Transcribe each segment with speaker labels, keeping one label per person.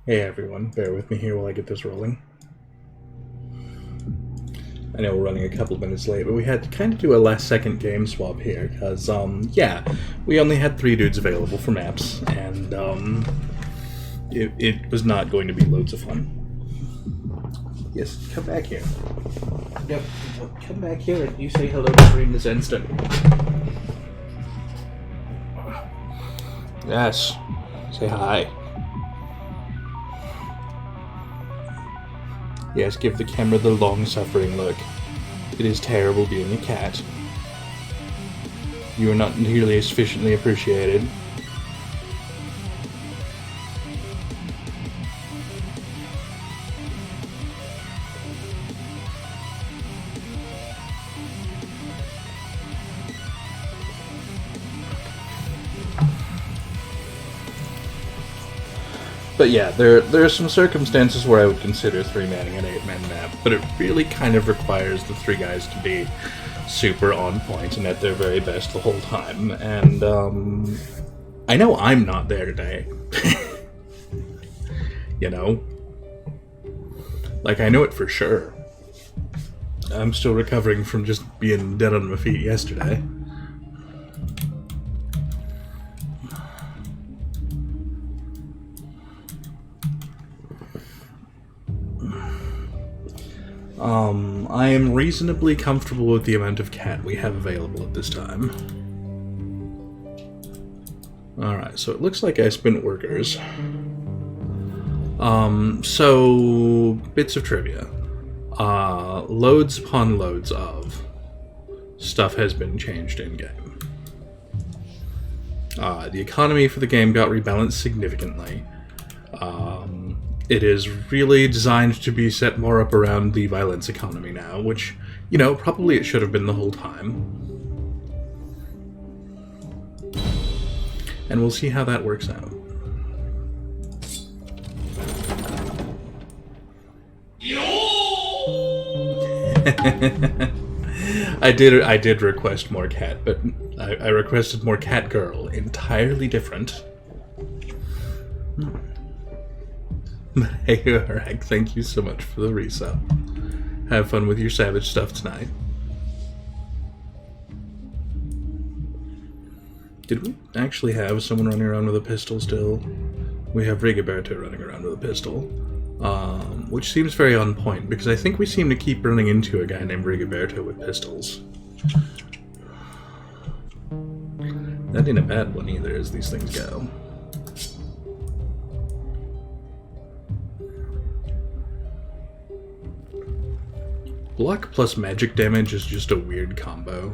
Speaker 1: Hey everyone, bear with me here while I get this rolling. I know we're running a couple minutes late, but we had to kind of do a last-second game swap here, because, yeah, we only had 3 dudes available for maps, and, it was not going to be loads of fun. Yes, come back here. Yep, come back here and you say hello to Green this instant. Yes, say hi. Yes, give the camera the long-suffering look. It is terrible being a cat. You are not nearly as sufficiently appreciated. But yeah, there are some circumstances where I would consider 3-manning an 8-man map, but it really kind of requires the 3 guys to be super on point and at their very best the whole time. And I know I'm not there today. You know? Like, I know it for sure. I'm still recovering from just being dead on my feet yesterday. I am reasonably comfortable with the amount of cat we have available at this time. Alright, so it looks like I spent workers. So bits of trivia. Loads upon loads of stuff has been changed in-game. The economy for the game got rebalanced significantly. It is really designed to be set more up around the violence economy now, which, you know, probably it should have been the whole time. And we'll see how that works out. I did request more cat, but I requested more cat girl. Entirely different. Hey, Arak, thank you so much for the resub. Have fun with your savage stuff tonight. Did we actually have someone running around with a pistol still? We have Rigoberto running around with a pistol. Which seems very on point, because I think we seem to keep running into a guy named Rigoberto with pistols. That ain't a bad one either, as these things go. Block plus magic damage is just a weird combo.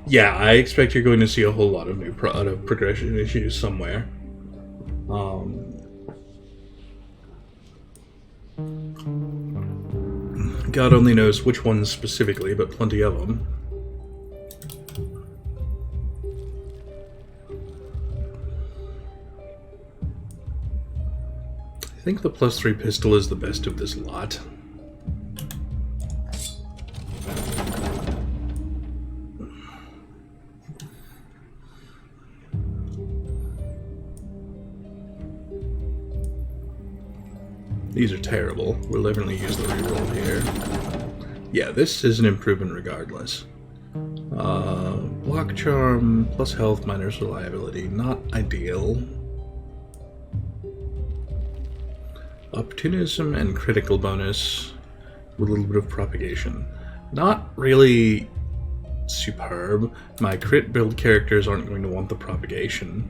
Speaker 1: Yeah, I expect you're going to see a whole lot of new progression issues somewhere. God only knows which ones specifically, but plenty of them. I think the +3 pistol is the best of this lot. These are terrible. We'll definitely use the reroll here. Yeah, this is an improvement regardless. Block charm plus health minus reliability. Not ideal. Opportunism and critical bonus with a little bit of propagation. Not really superb. My crit build characters aren't going to want the propagation.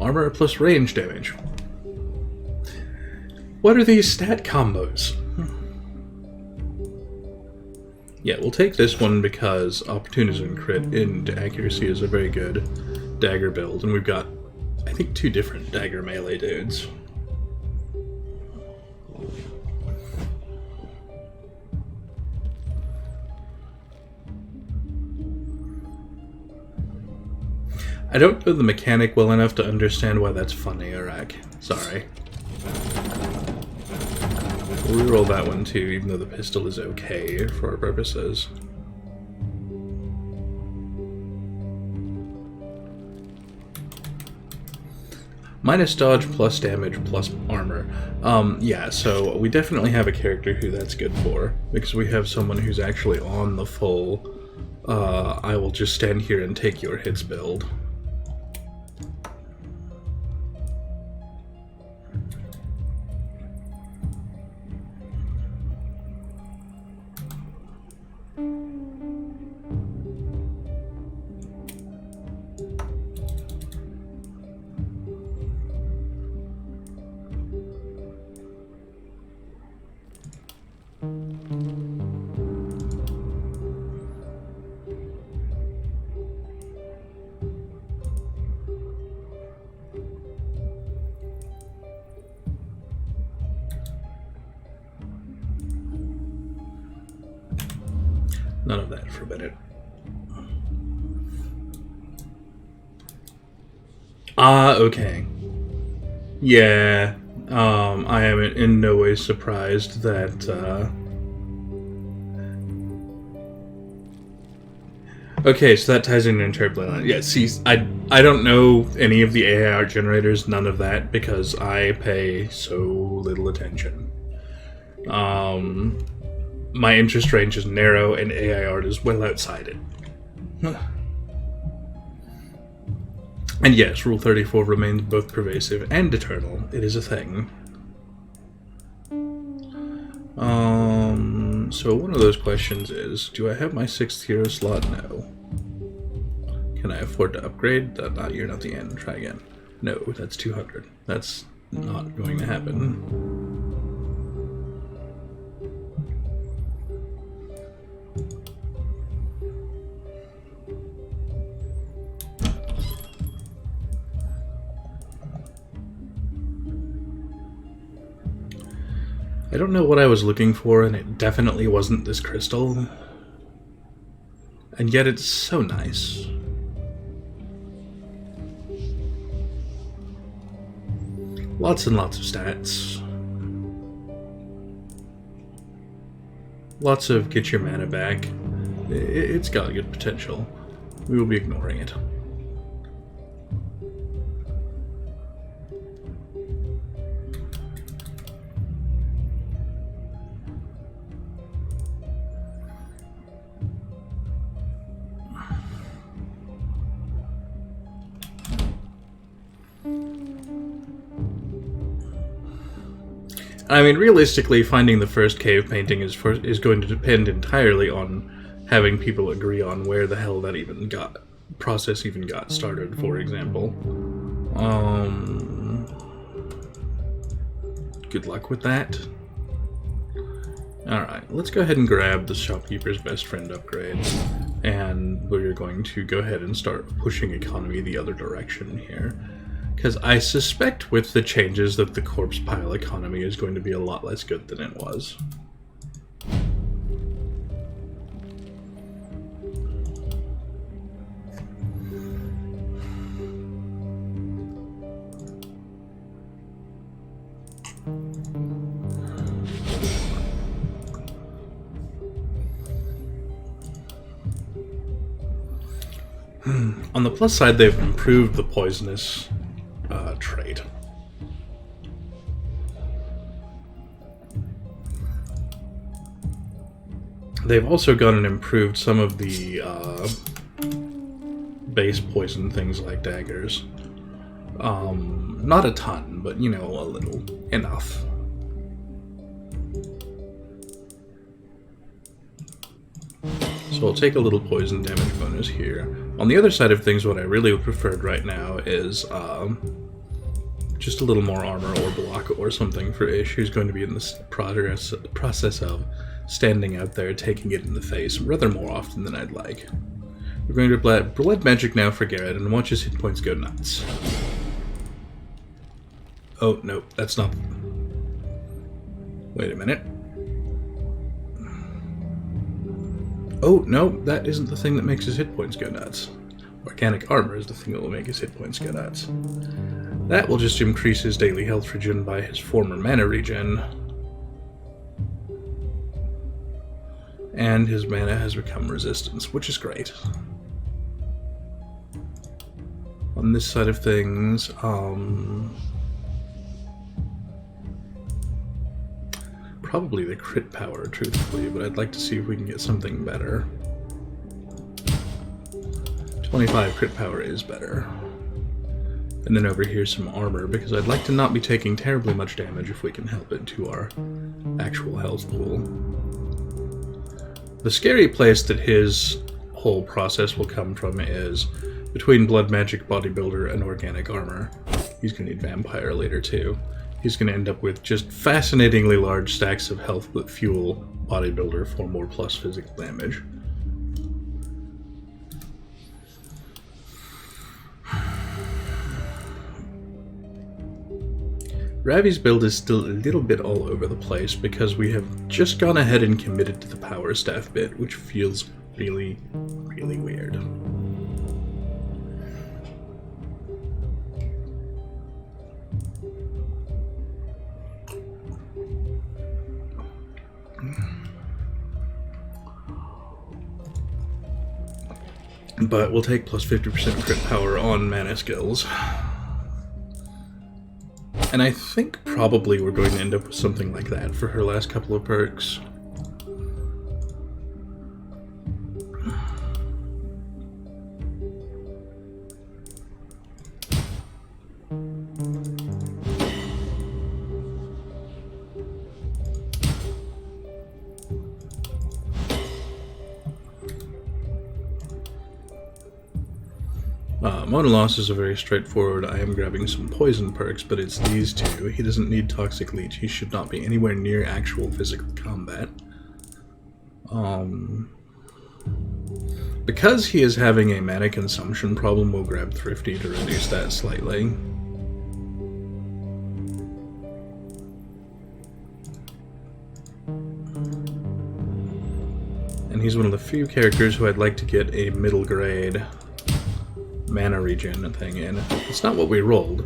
Speaker 1: Armor plus range damage. What are these stat combos? Yeah, we'll take this one because Opportunism crit into accuracy is a very good dagger build, and we've got, I think, 2 different dagger melee dudes. I don't know the mechanic well enough to understand why that's funny, Iraq. Sorry. We'll reroll that one too, even though the pistol is okay for our purposes. Minus dodge, plus damage, plus armor. Yeah, so we definitely have a character who that's good for, because we have someone who's actually on the full, I will just stand here and take your hits build. None of that for a minute. Okay. Yeah, I am in no way surprised that, Okay, so that ties into interplay line. Yeah, see, I don't know any of the AI art generators, none of that, because I pay so little attention. My interest range is narrow, and AI art is well outside it. And yes, Rule 34 remains both pervasive and eternal. It is a thing. So one of those questions is, do I have my 6th hero slot? No. Can I afford to upgrade? You're not the end. Try again. No, that's 200. That's not going to happen. I don't know what I was looking for, and it definitely wasn't this crystal. And yet it's so nice. Lots and lots of stats. Lots of get your mana back. It's got good potential. We will be ignoring it. I mean, realistically, finding the first cave painting is going to depend entirely on having people agree on where the hell that process even got started, for example. Good luck with that. Alright, let's go ahead and grab the shopkeeper's best friend upgrades, and we're going to go ahead and start pushing economy the other direction here. Because I suspect with the changes that the corpse pile economy is going to be a lot less good than it was. On the plus side, they've improved the poisonous trait. They've also gone and improved some of the base poison things like daggers. Not a ton, but you know, a little. Enough. So I'll take a little poison damage bonus here. On the other side of things, what I really preferred right now is just a little more armor or block or something for Ish, who's going to be in this process of standing out there, taking it in the face, rather more often than I'd like. We're going to blood magic now for Garrett, and watch his hit points go nuts. Oh, no, that's not... Wait a minute. Oh, no, that isn't the thing that makes his hit points go nuts. Organic armor is the thing that will make his hit points go nuts. That will just increase his daily health regen by his former mana regen. And his mana has become resistance, which is great. On this side of things, probably the crit power, truthfully, but I'd like to see if we can get something better. 25 crit power is better. And then over here some armor, because I'd like to not be taking terribly much damage if we can help it to our actual health pool. The scary place that his whole process will come from is between Blood Magic Bodybuilder and Organic Armor. He's going to need Vampire later too. He's going to end up with just fascinatingly large stacks of health that fuel Bodybuilder for more plus physical damage. Ravi's build is still a little bit all over the place because we have just gone ahead and committed to the Power Staff bit, which feels really, really weird. But we'll take plus 50% crit power on mana skills. And I think probably we're going to end up with something like that for her last couple of perks. Mona Loss is a very straightforward, I am grabbing some poison perks, but it's these two. He doesn't need Toxic Leech, he should not be anywhere near actual physical combat. Because he is having a mana consumption problem, we'll grab Thrifty to reduce that slightly. And he's one of the few characters who I'd like to get a middle grade mana regen thing in. It's not what we rolled.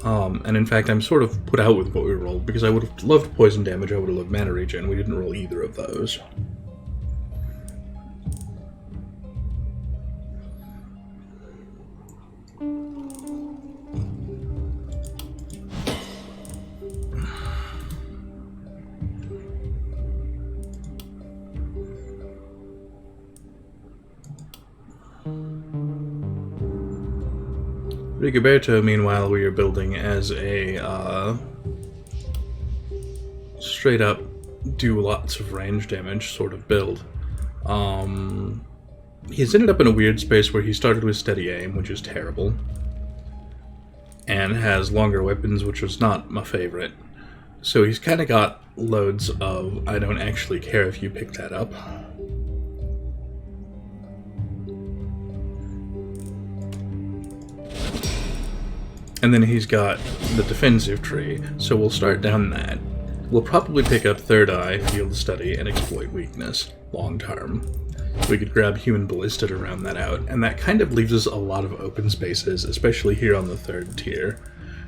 Speaker 1: And in fact, I'm sort of put out with what we rolled, because I would have loved poison damage, I would have loved mana regen. We didn't roll either of those. Rigoberto, meanwhile, we are building as a straight up do lots of range damage sort of build. He's ended up in a weird space where he started with steady aim, which is terrible, and has longer weapons, which was not my favorite. So he's kind of got loads of I don't actually care if you pick that up. And then he's got the defensive tree, so we'll start down that. We'll probably pick up Third Eye, Field Study, and Exploit Weakness, long term. We could grab Human Ballista to round that out, and that kind of leaves us a lot of open spaces, especially here on the third tier,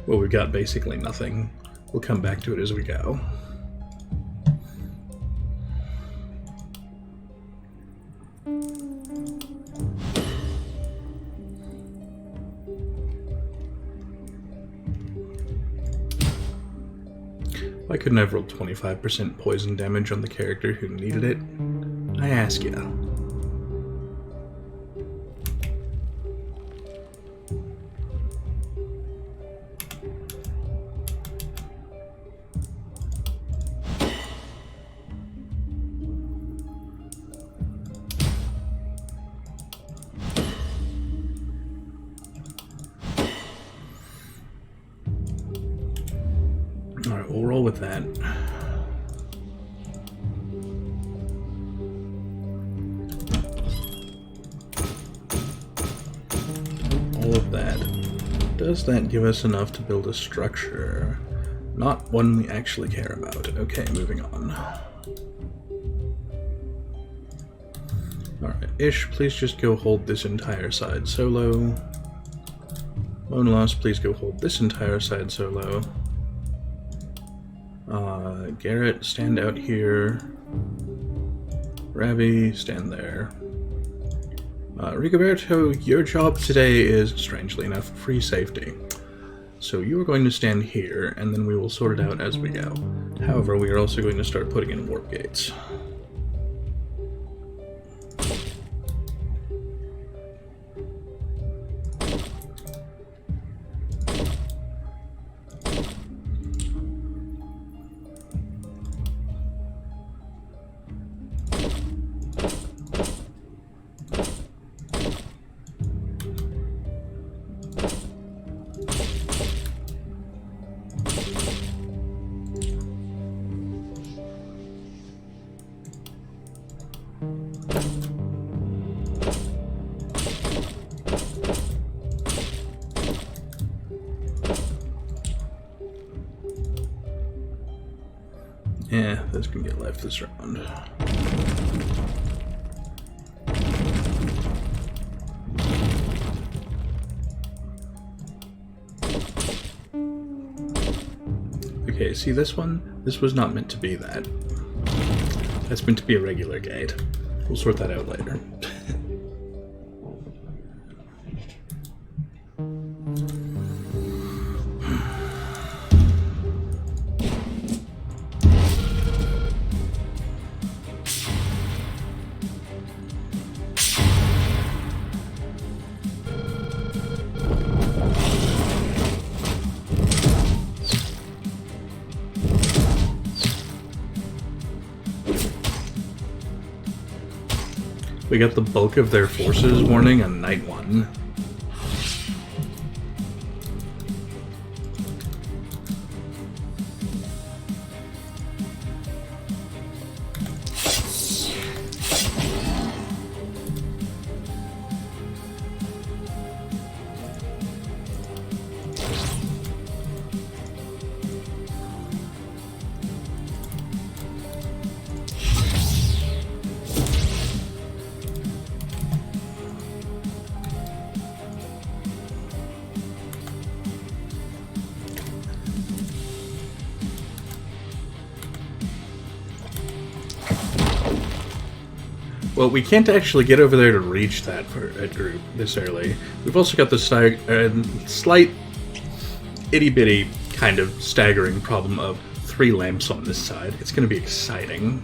Speaker 1: where we've got basically nothing. We'll come back to it as we go. Why couldn't I have rolled 25% poison damage on the character who needed it? I ask ya. Alright, we'll roll with that. All of that. Does that give us enough to build a structure? Not one we actually care about. Okay, moving on. Alright, Ish, please just go hold this entire side solo. Monolos, please go hold this entire side solo. Garrett, stand out here. Ravi, stand there. Rigoberto, your job today is, strangely enough, free safety. So you are going to stand here, and then we will sort it out as we go. However, we are also going to start putting in warp gates. Yeah, this can get left this round. Okay, see this one? This was not meant to be that. That's meant to be a regular gate. We'll sort that out later. We got the bulk of their forces warning on night 1. Well, we can't actually get over there to reach that group this early. We've also got the slight itty-bitty kind of staggering problem of 3 lamps on this side. It's going to be exciting.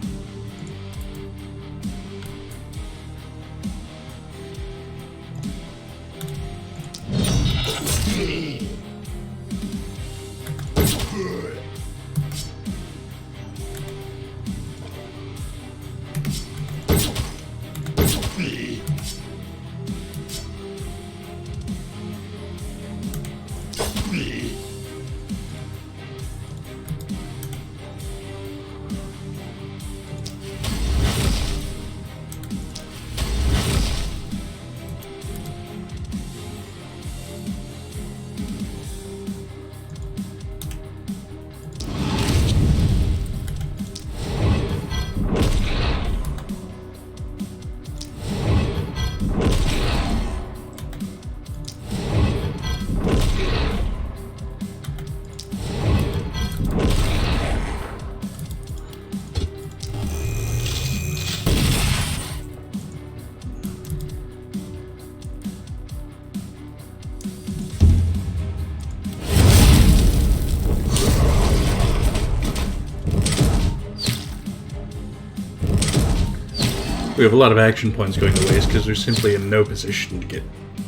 Speaker 1: We have a lot of action points going to waste because we're simply in no position to get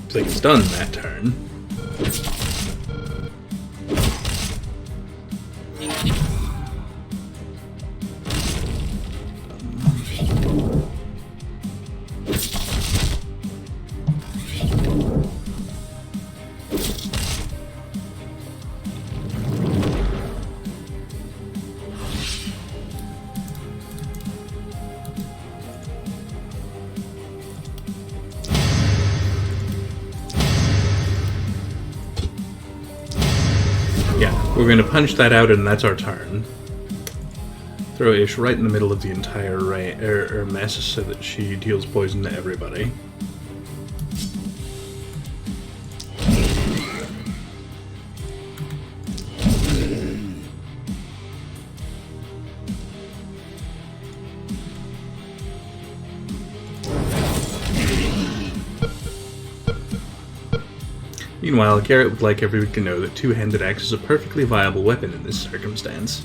Speaker 1: things done that turn. We're going to punch that out, and that's our turn. Throw Ish right in the middle of the entire mess so that she deals poison to everybody. Meanwhile, Garrett would like everyone to know that two-handed axe is a perfectly viable weapon in this circumstance.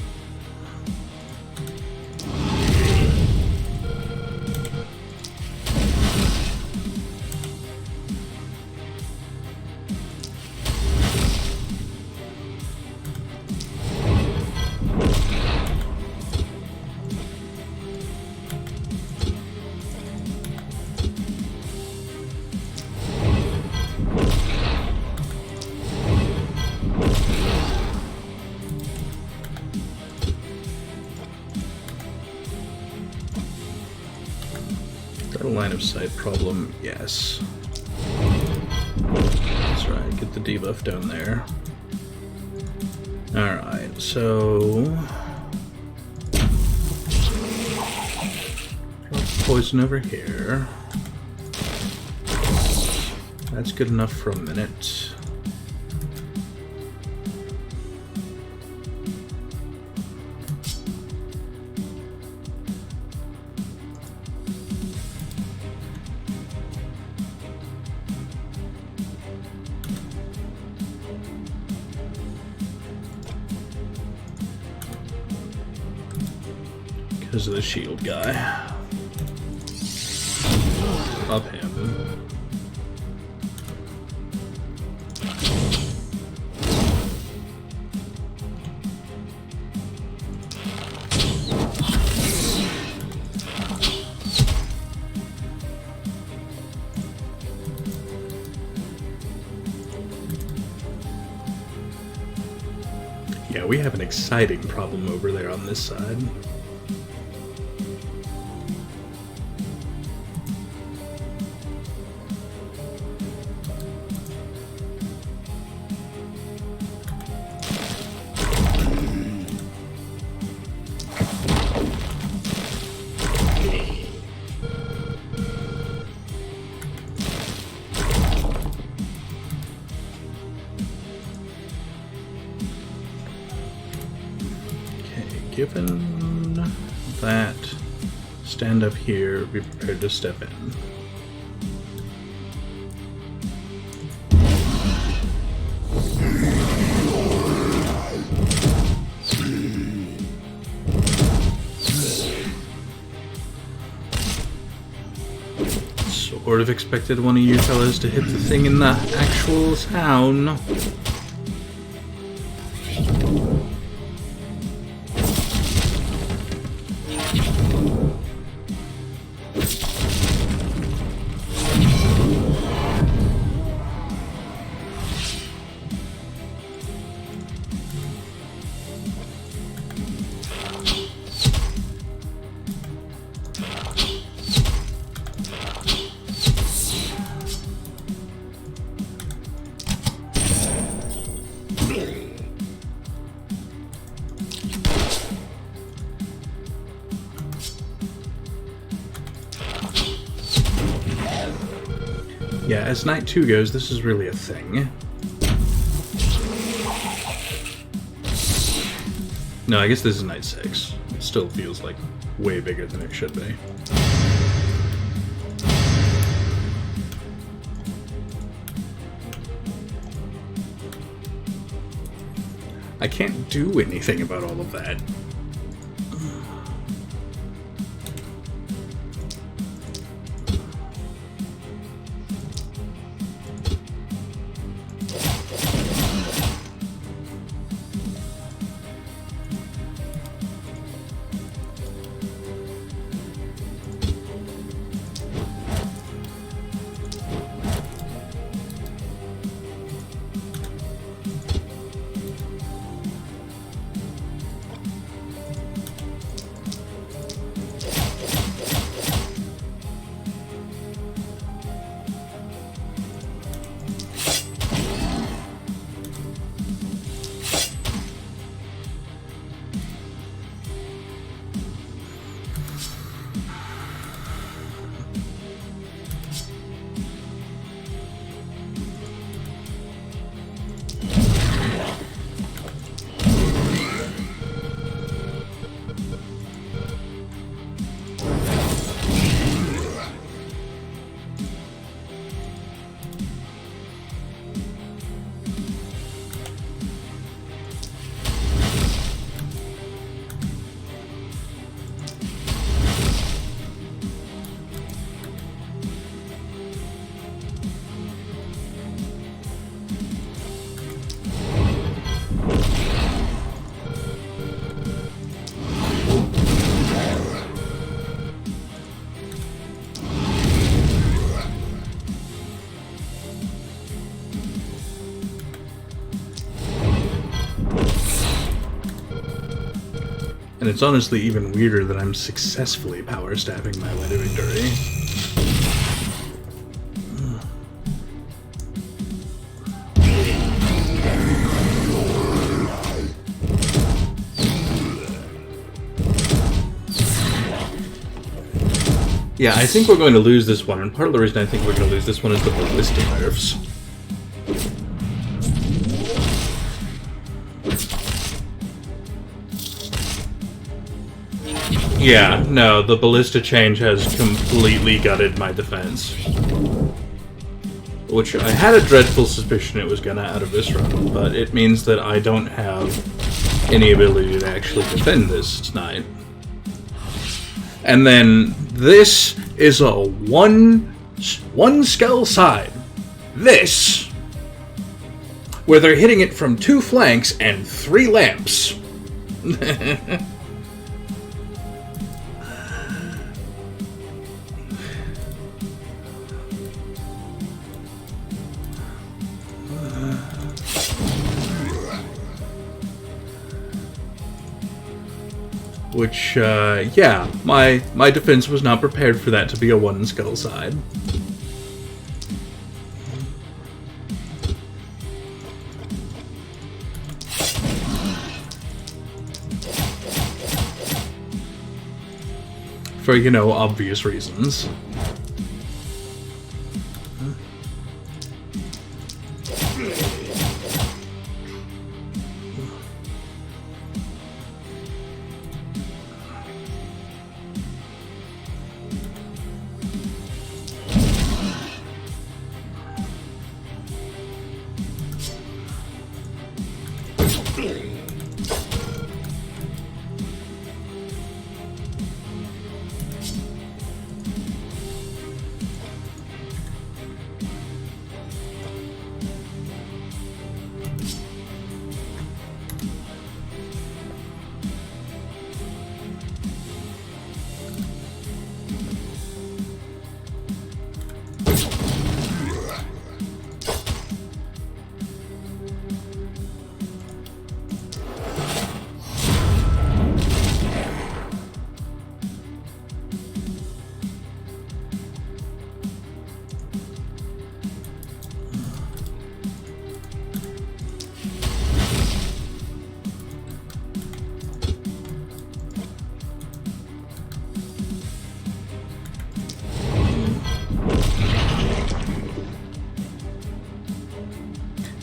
Speaker 1: Line of sight problem, yes. That's right, get the debuff down there. Alright, so... poison over here. That's good enough for a minute. Because of the shield guy. Up him. Yeah, we have an exciting problem over there on this side. Given that, stand up here, be prepared to step in. Sort of expected one of you fellas to hit the thing in the actual town. Yeah, as Night 2 goes, this is really a thing. No, I guess this is Night 6. It still feels like way bigger than it should be. I can't do anything about all of that. And it's honestly even weirder that I'm successfully power staffing my way to victory. Yeah, I think we're going to lose this one, and part of the reason I think we're going to lose this one is the ballistic nerfs. Yeah, no, the ballista change has completely gutted my defense. Which I had a dreadful suspicion it was gonna out of this run, but it means that I don't have any ability to actually defend this tonight. And then this is a one skull side. This, where they're hitting it from 2 flanks and 3 lamps. Which, yeah, my defense was not prepared for that to be a 1 skull side. For, you know, obvious reasons.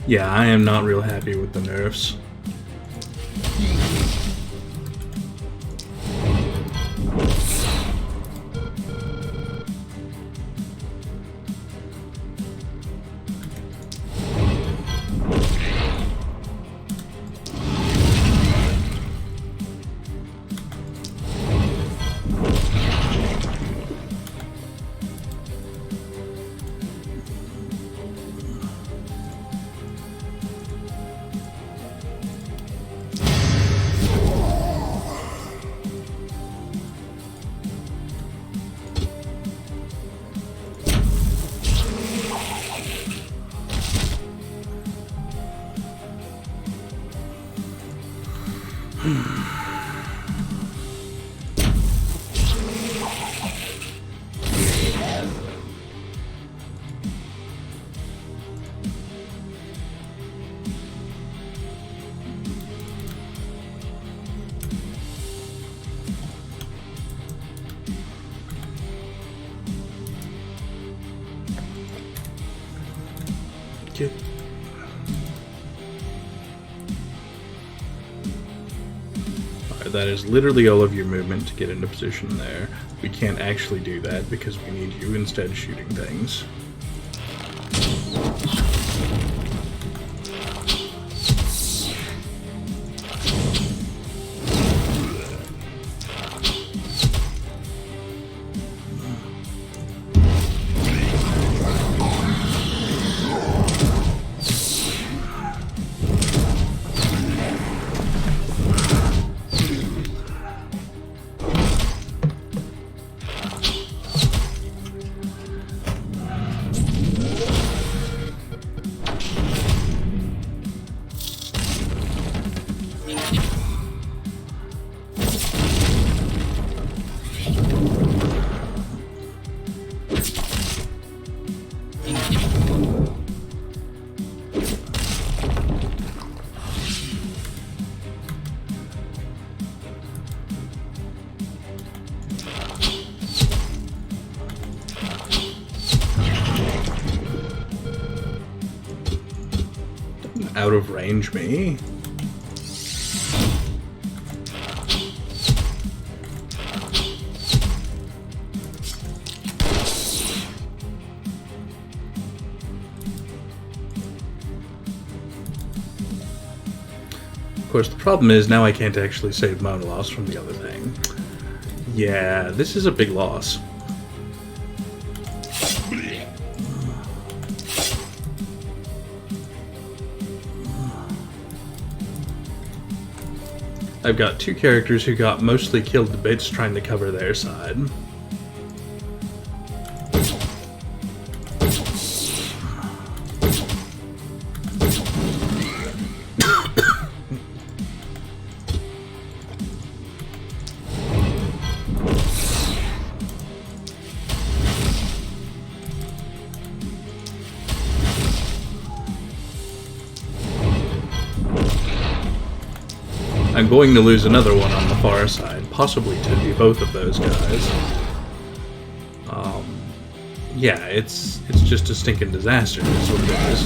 Speaker 1: Yeah, I am not real happy with the nerfs. Okay. Alright, that is literally all of your movement to get into position there. We can't actually do that because we need you instead shooting things. out of range me. Of course, the problem is now I can't actually save mana loss from the other thing. Yeah, this is a big loss. I've got two characters who got mostly killed to bits trying to cover their side. I'm going to lose another one on the far side, possibly to both of those guys. Yeah, it's just a stinking disaster, is what it is.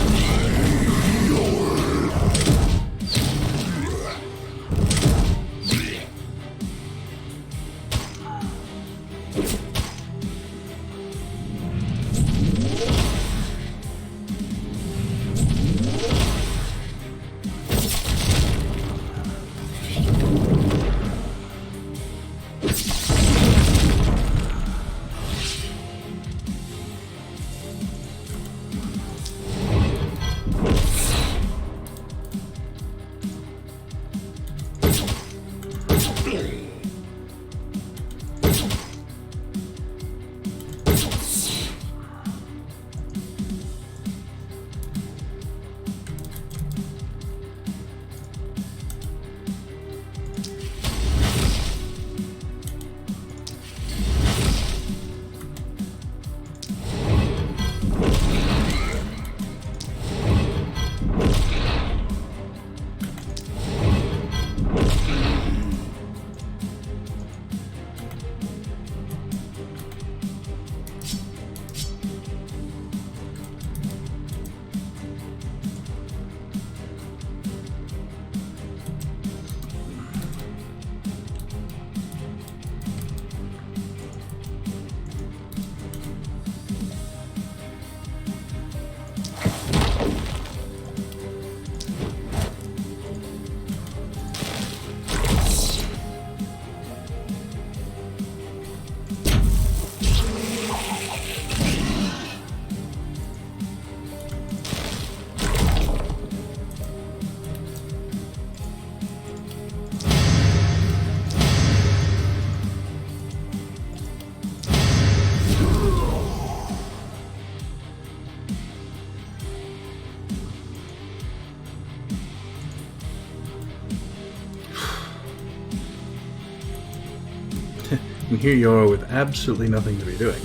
Speaker 1: And here you are with absolutely nothing to be doing.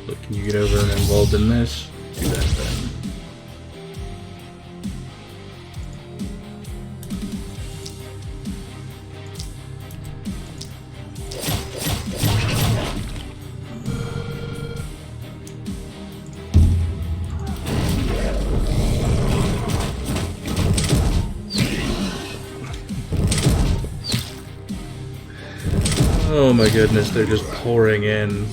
Speaker 1: Look, can you get over and involved in this? Do that then. Oh my goodness, they're just pouring in.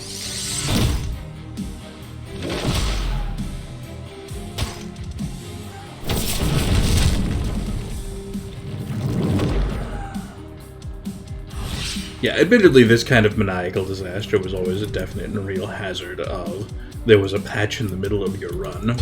Speaker 1: Yeah, admittedly, this kind of maniacal disaster was always a definite and real hazard of there was a patch in the middle of your run.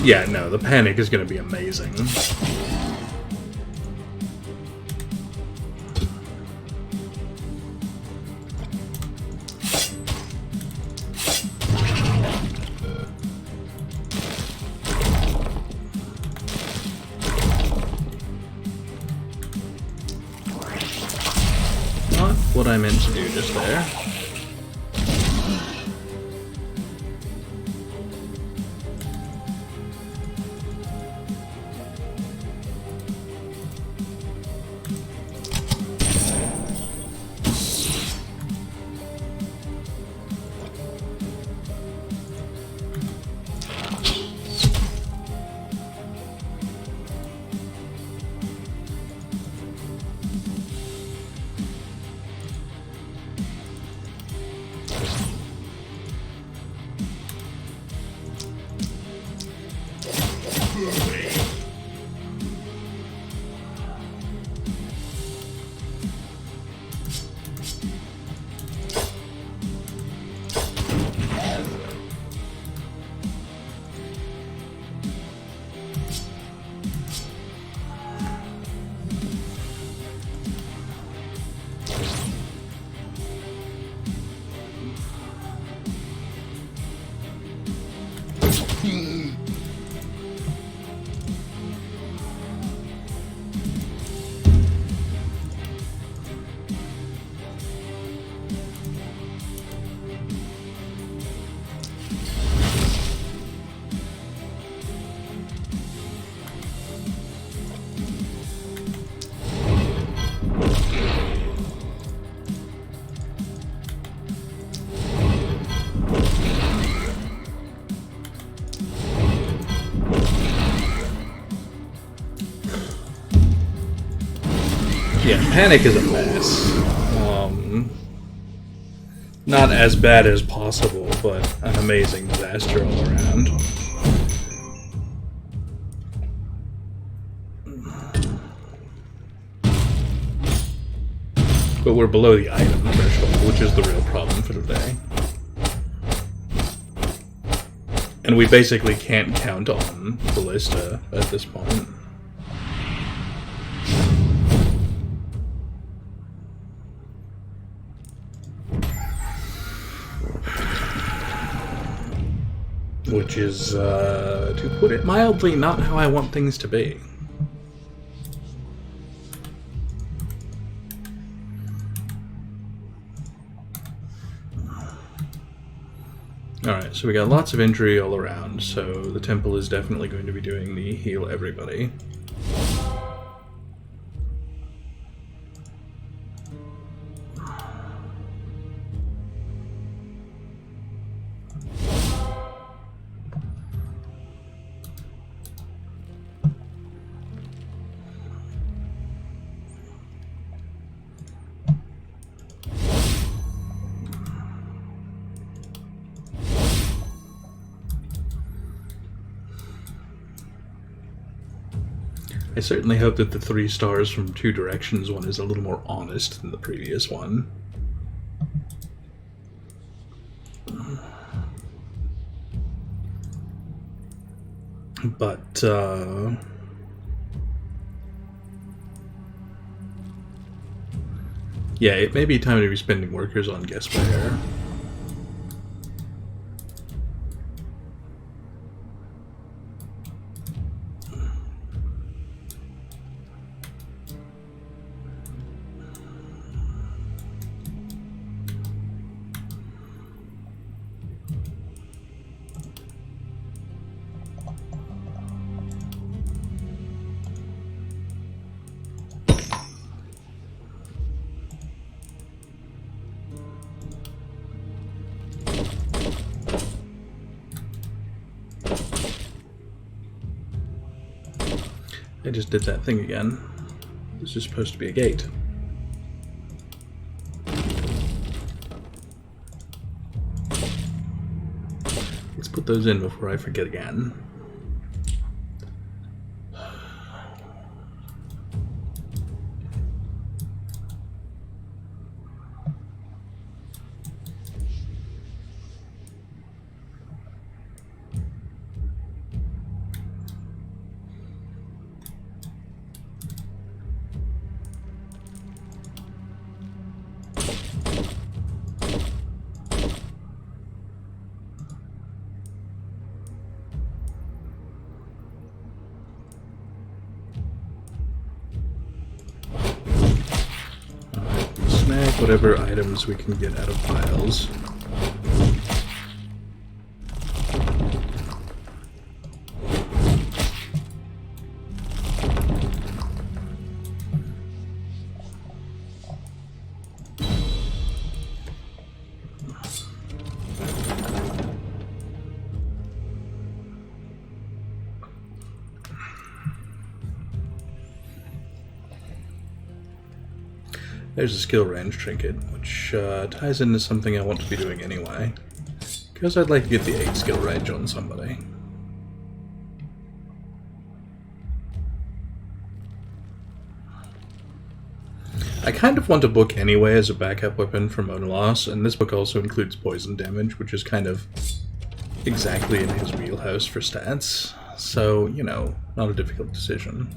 Speaker 1: Yeah, no, the panic is going to be amazing. I meant to do just there. Yeah, Panic is a mess. Not as bad as possible, but an amazing disaster all around. But we're below the item threshold, which is the real problem for today. And we basically can't count on Ballista at this point. Which is, to put it mildly, not how I want things to be. Alright, so we got lots of injury all around, so the temple is definitely going to be doing the heal everybody. I certainly hope that the 3 stars from 2 Directions one is a little more honest than the previous one. But, yeah, it may be time to be spending workers on guest bear. I just did that thing again. This is supposed to be a gate. Let's put those in before I forget again. whatever items we can get out of piles. There's a skill range trinket, which ties into something I want to be doing anyway. Because I'd like to get the 8 skill range on somebody. I kind of want a book anyway as a backup weapon for Mona Loss, and this book also includes poison damage, which is kind of exactly in his wheelhouse for stats. So, you know, not a difficult decision.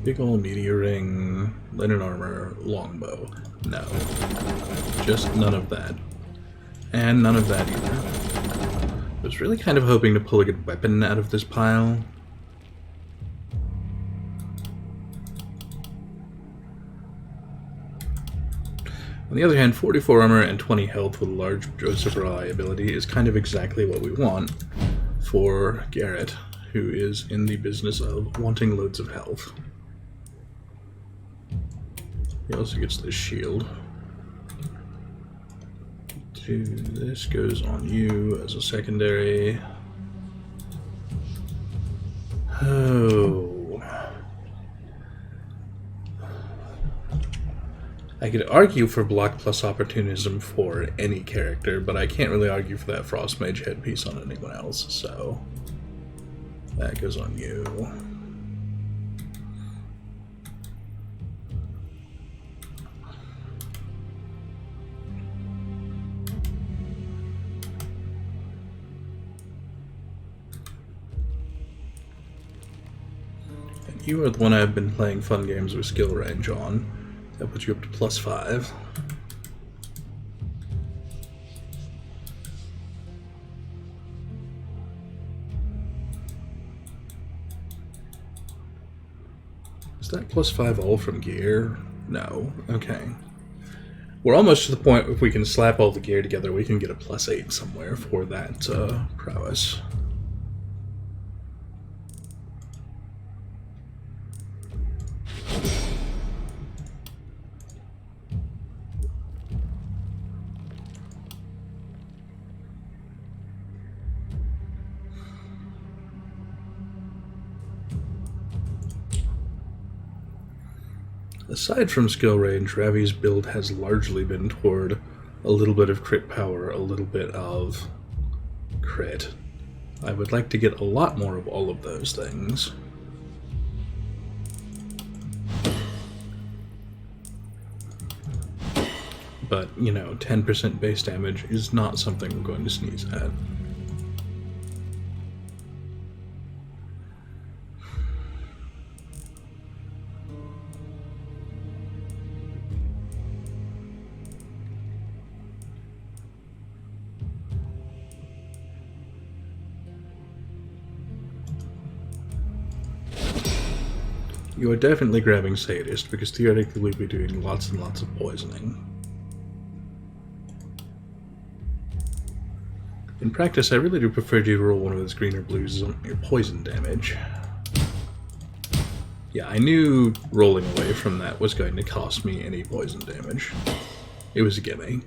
Speaker 1: Big ol' meteor ring, linen armor, longbow. No. Just none of that. And none of that either. I was really kind of hoping to pull a good weapon out of this pile. On the other hand, 44 armor and 20 health with a large Joseph Rai ability is kind of exactly what we want for Garrett, who is in the business of wanting loads of health. He also gets this shield. This goes on you as a secondary. Oh. I could argue for block plus opportunism for any character, but I can't really argue for that Frost Mage headpiece on anyone else, so that goes on you. You are the one I've been playing fun games with skill range on. That puts you up to +5. Is that +5 all from gear? No. Okay. We're almost to the point if we can slap all the gear together, we can get a +8 somewhere for that prowess. Aside from skill range, Ravi's build has largely been toward a little bit of crit power, a little bit of crit. I would like to get a lot more of all of those things. But, you know, 10% base damage is not something we're going to sneeze at. You are definitely grabbing Sadist, because theoretically we'd be doing lots and lots of poisoning. In practice, I really do prefer you to roll one of those green or blues on your poison damage. Yeah, I knew rolling away from that was going to cost me any poison damage. It was a gimme.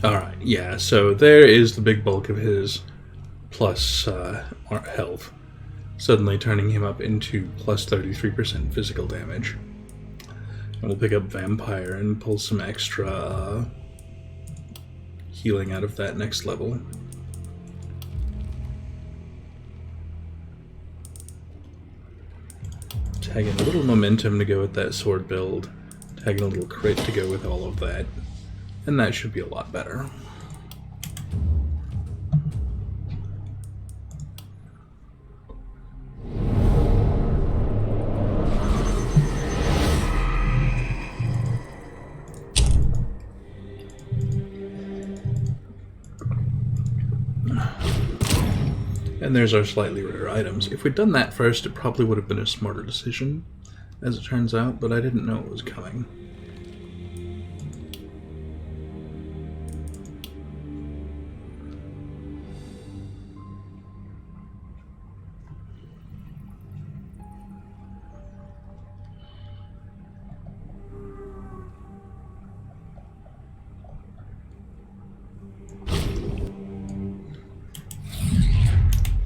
Speaker 1: Alright, yeah, so there is the big bulk of his plus health, suddenly turning him up into plus 33% physical damage. And we'll pick up Vampire and pull some extra healing out of that next level. Tag in a little momentum to go with that sword build, tag in a little crit to go with all of that, and that should be a lot better. And there's our slightly rare items. If we'd done that first, it probably would have been a smarter decision, as it turns out, but I didn't know it was coming.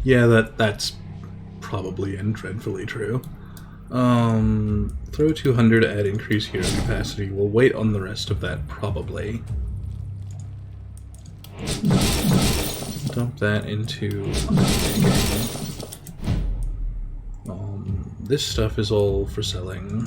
Speaker 1: Yeah, that's probably and dreadfully true. Throw 200 at increase hero capacity. We'll wait on the rest of that, probably. Dump that into... this stuff is all for selling.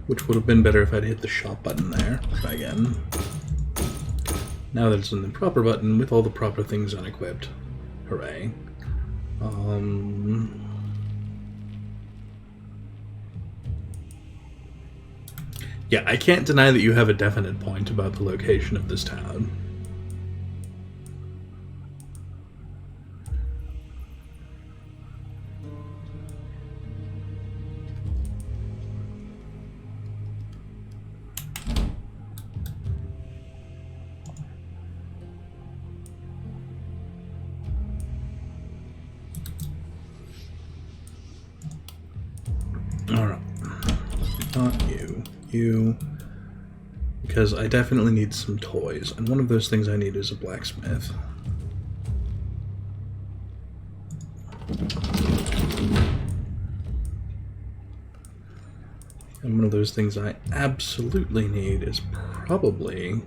Speaker 1: Which would have been better if I'd hit the shop button there. Try again. Now that it's in the proper button with all the proper things unequipped. Hooray. Yeah, I can't deny that you have a definite point about the location of this town. Alright. Not you. You. Because I definitely need some toys, and one of those things I need is a blacksmith. And one of those things I absolutely need is probably...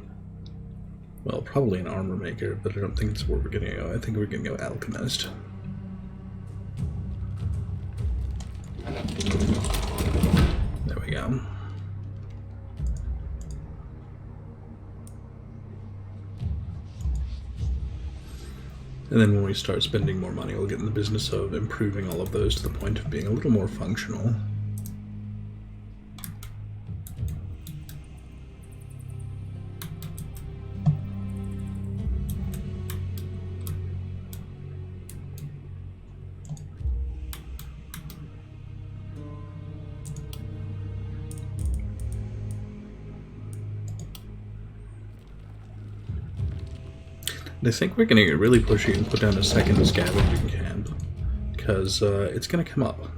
Speaker 1: well, probably an armor maker, but I don't think it's where we're gonna go. I think we're gonna go alchemist. There we go. And then when we start spending more money, we'll get in the business of improving all of those to the point of being a little more functional. I think we're going to get really pushy and put down a second scavenging camp, because it's going to come up.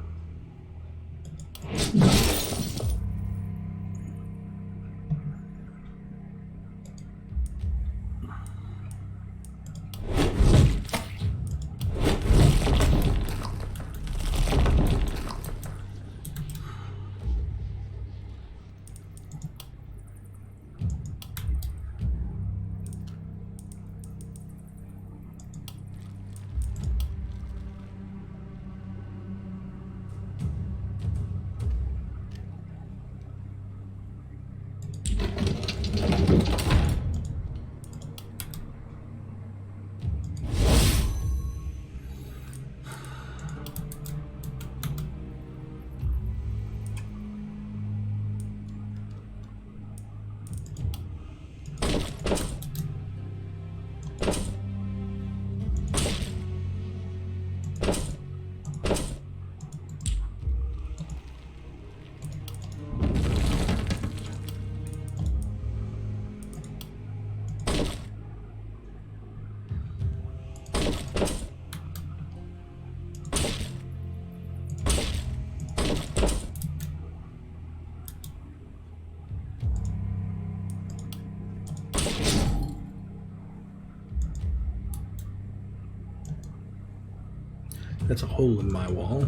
Speaker 1: That's a hole in my wall.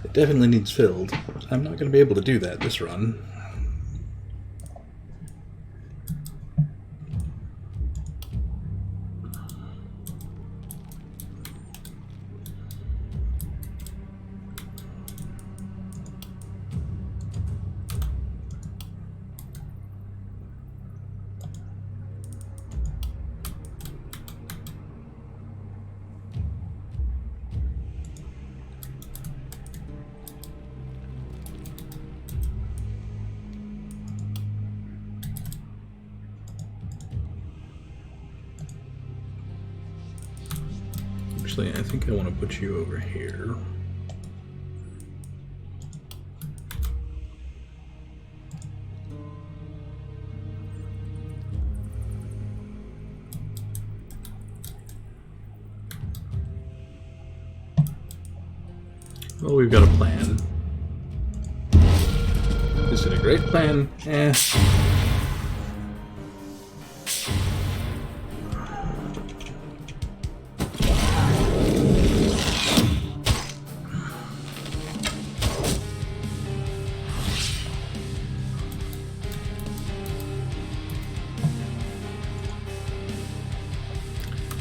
Speaker 1: It definitely needs filled. I'm not going to be able to do that this run. Actually, I think I want to put you over here. Well, we've got a plan. Is it a great plan? Eh.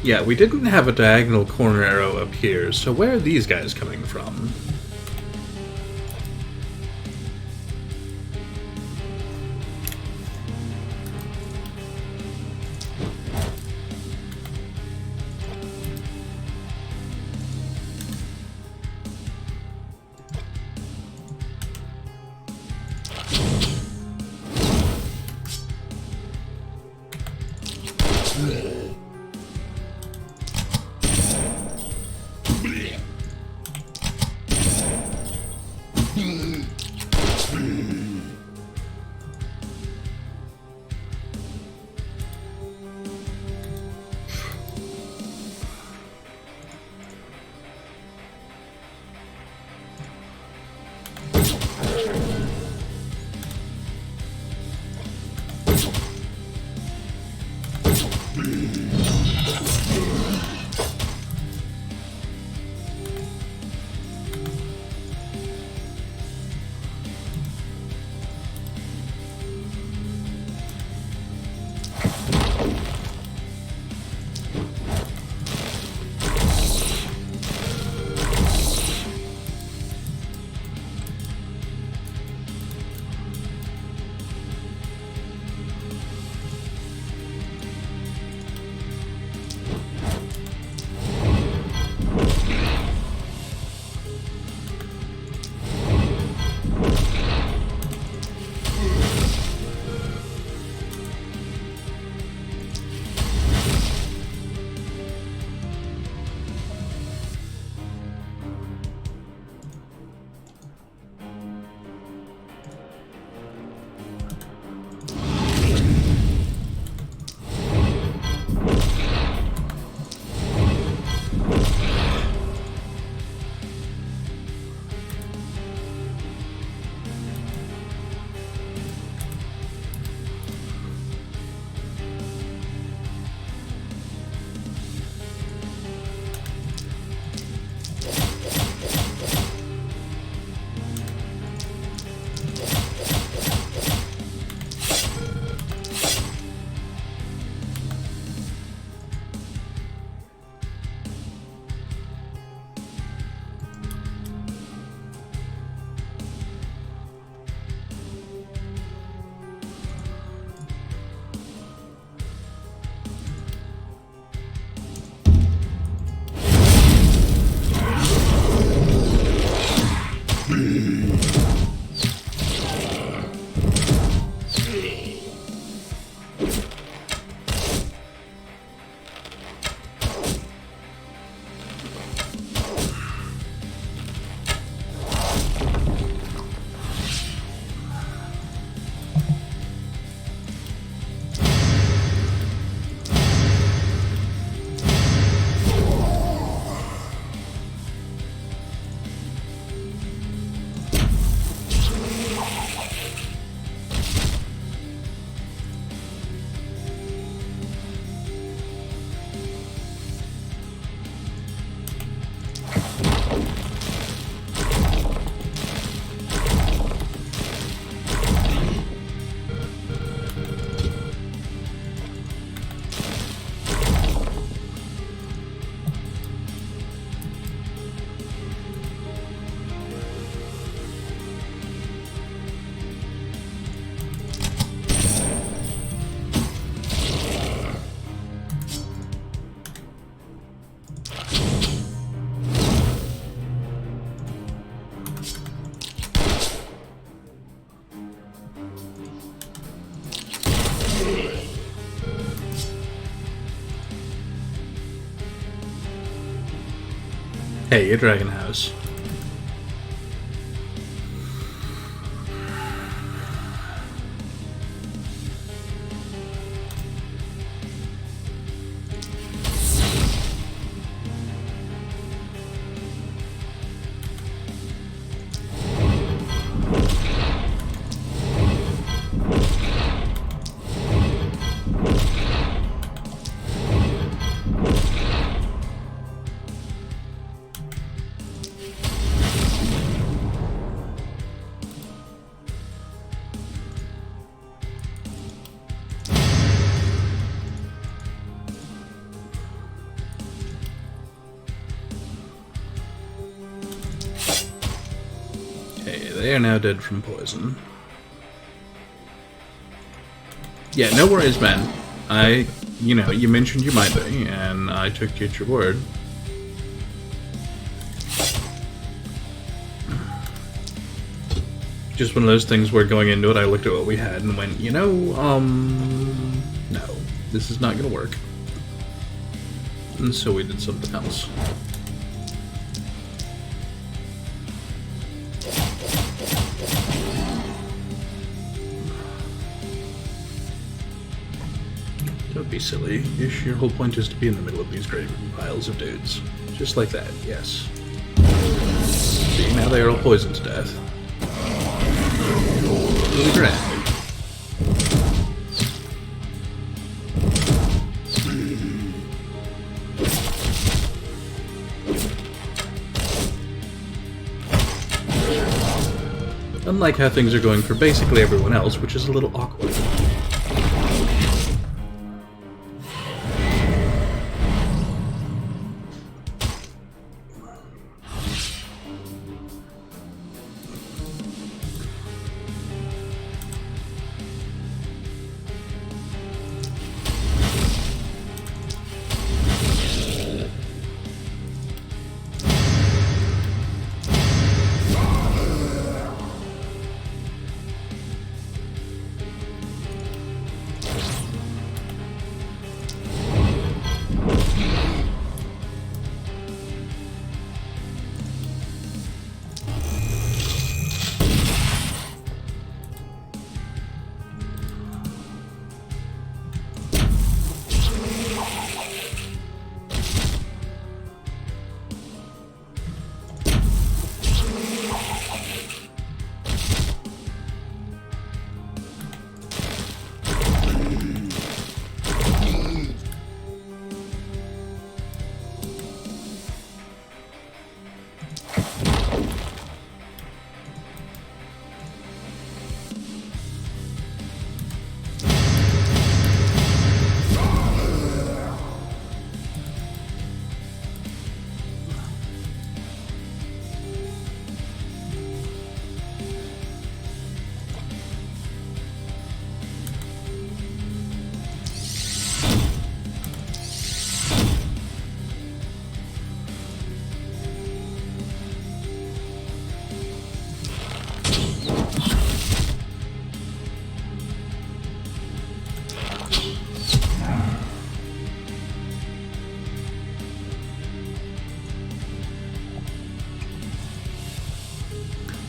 Speaker 1: Yeah, we didn't have a diagonal corner arrow up here, so where are these guys coming from? Hey, Dragon House. They are now dead from poison. Yeah, no worries, man. You know, you mentioned you might be, and I took you at your word. Just one of those things where going into it, I looked at what we had and went, you know, no, this is not gonna work. And so we did something else. Don't be silly. Your whole point is to be in the middle of these great piles of dudes. Just like that, yes. See, now they are all poisoned to death. Really grand. Unlike how things are going for basically everyone else, which is a little awkward.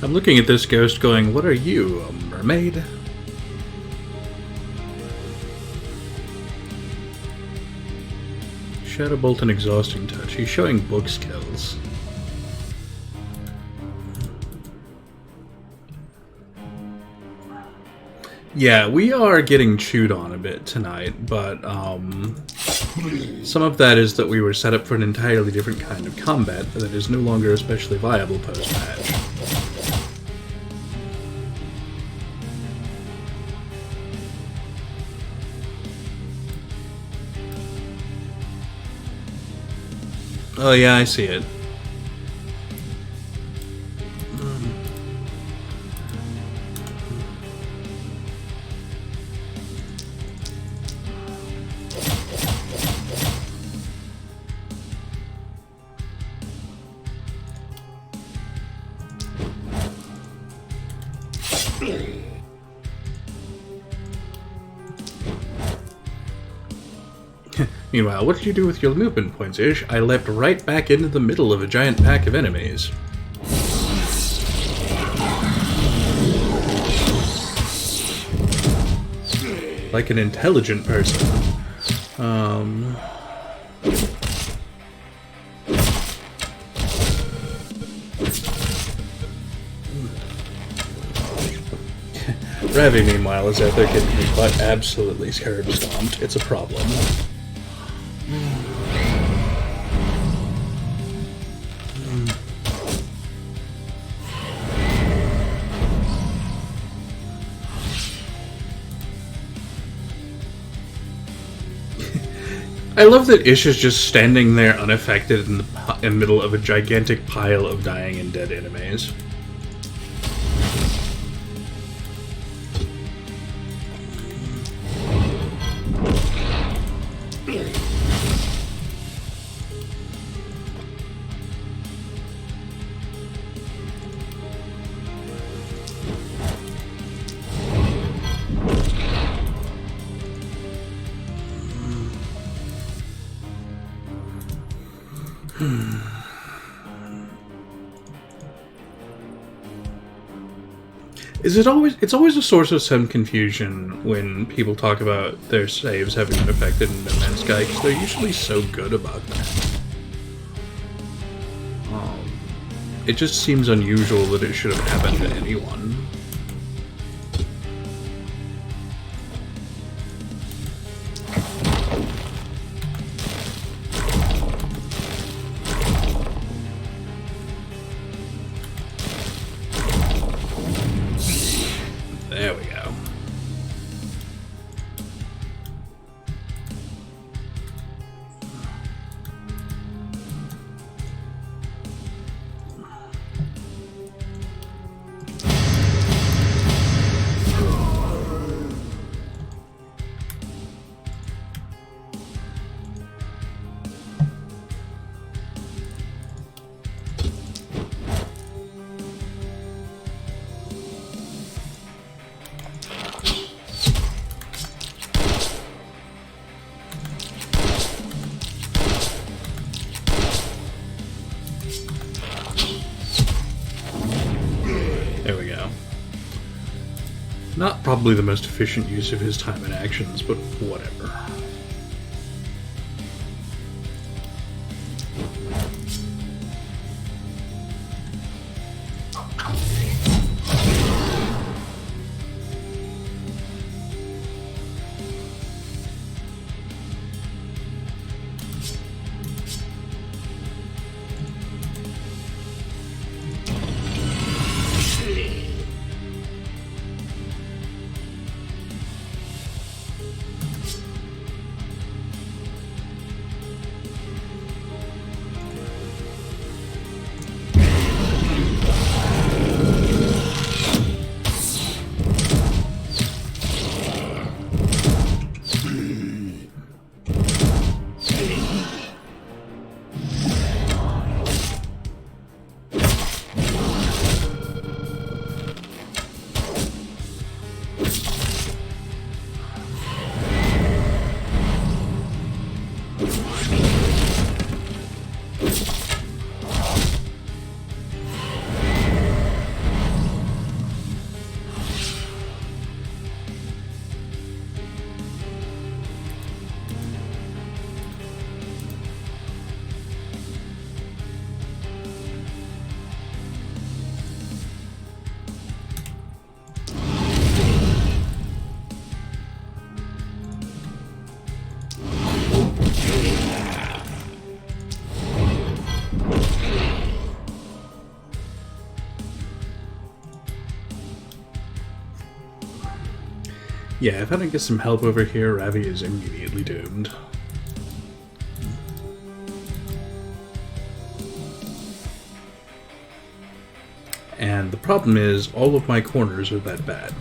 Speaker 1: I'm looking at this ghost going, what are you, a mermaid? Shadowbolt and Exhausting Touch. He's showing book skills. Yeah, we are getting chewed on a bit tonight, but some of that is that we were set up for an entirely different kind of combat that is no longer especially viable post-patch. Oh yeah, I see it. Meanwhile, what did you do with your movement points, Ish? I leapt right back into the middle of a giant pack of enemies. Like an intelligent person. Ravi, meanwhile, is out there getting his butt absolutely curb stomped. It's a problem. I love that Ish is just standing there unaffected in the middle of a gigantic pile of dying and dead enemies. It's always a source of some confusion when people talk about their saves having been affected in No Man's Sky, because they're usually so good about that. It just seems unusual that it should have happened to anyone. There we go. There we go. Not probably the most efficient use of his time and actions, but whatever. Yeah, if I don't get some help over here, Ravi is immediately doomed. And the problem is, all of my corners are that bad.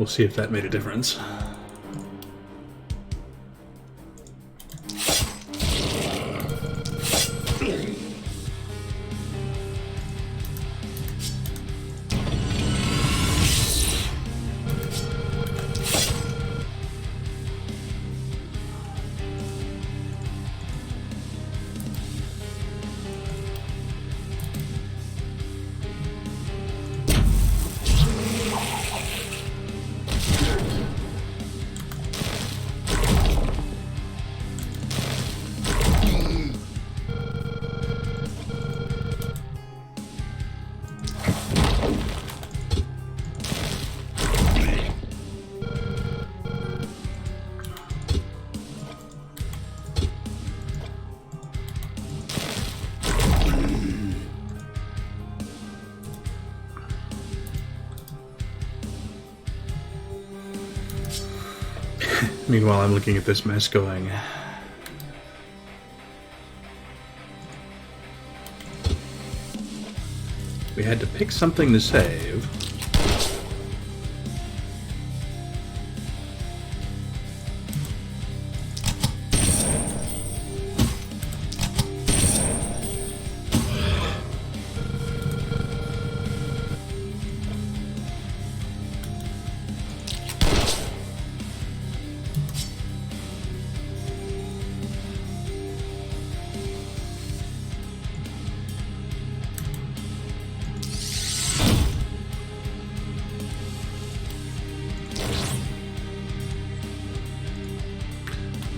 Speaker 1: We'll see if that made a difference. Meanwhile, I'm looking at this mess going... We had to pick something to save.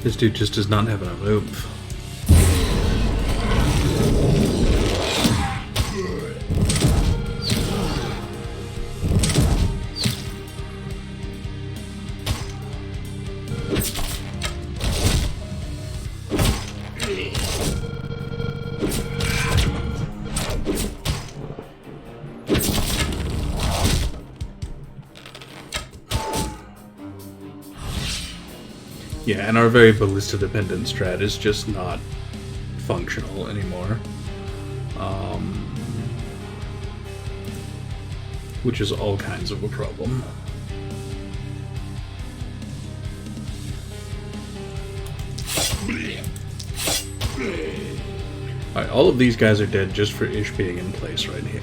Speaker 1: This dude just does not have enough oomph. Yeah, and our very ballista-dependent strat is just not functional anymore. Which is all kinds of a problem. Alright, all of these guys are dead just for Ish being in place right here.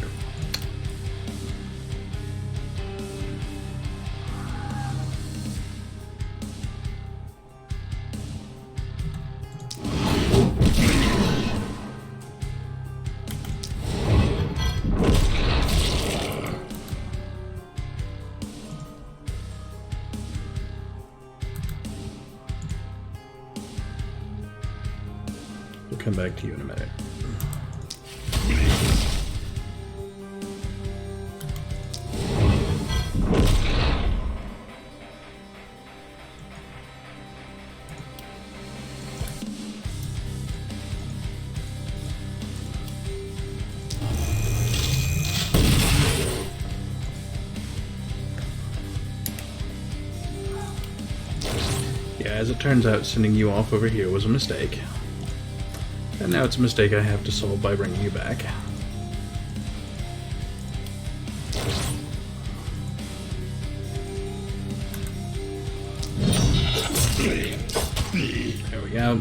Speaker 1: We'll come back to you in a minute. Yeah, as it turns out, sending you off over here was a mistake. And now it's a mistake I have to solve by bringing you back. There we go.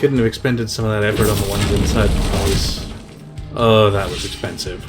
Speaker 1: couldn't have expended some of that effort on the ones inside the place. Oh, that was expensive.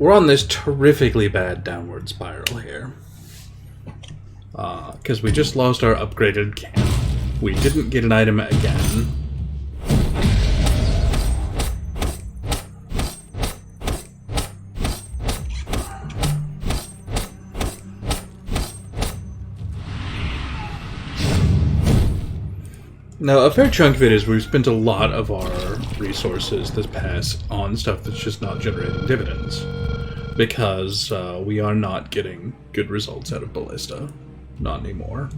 Speaker 1: We're on this terrifically bad downward spiral here. Because we just lost our upgraded camp. We didn't get an item again. Now, a fair chunk of it is we've spent a lot of our resources this past on stuff that's just not generating dividends. Because we are not getting good results out of Ballista. Not anymore.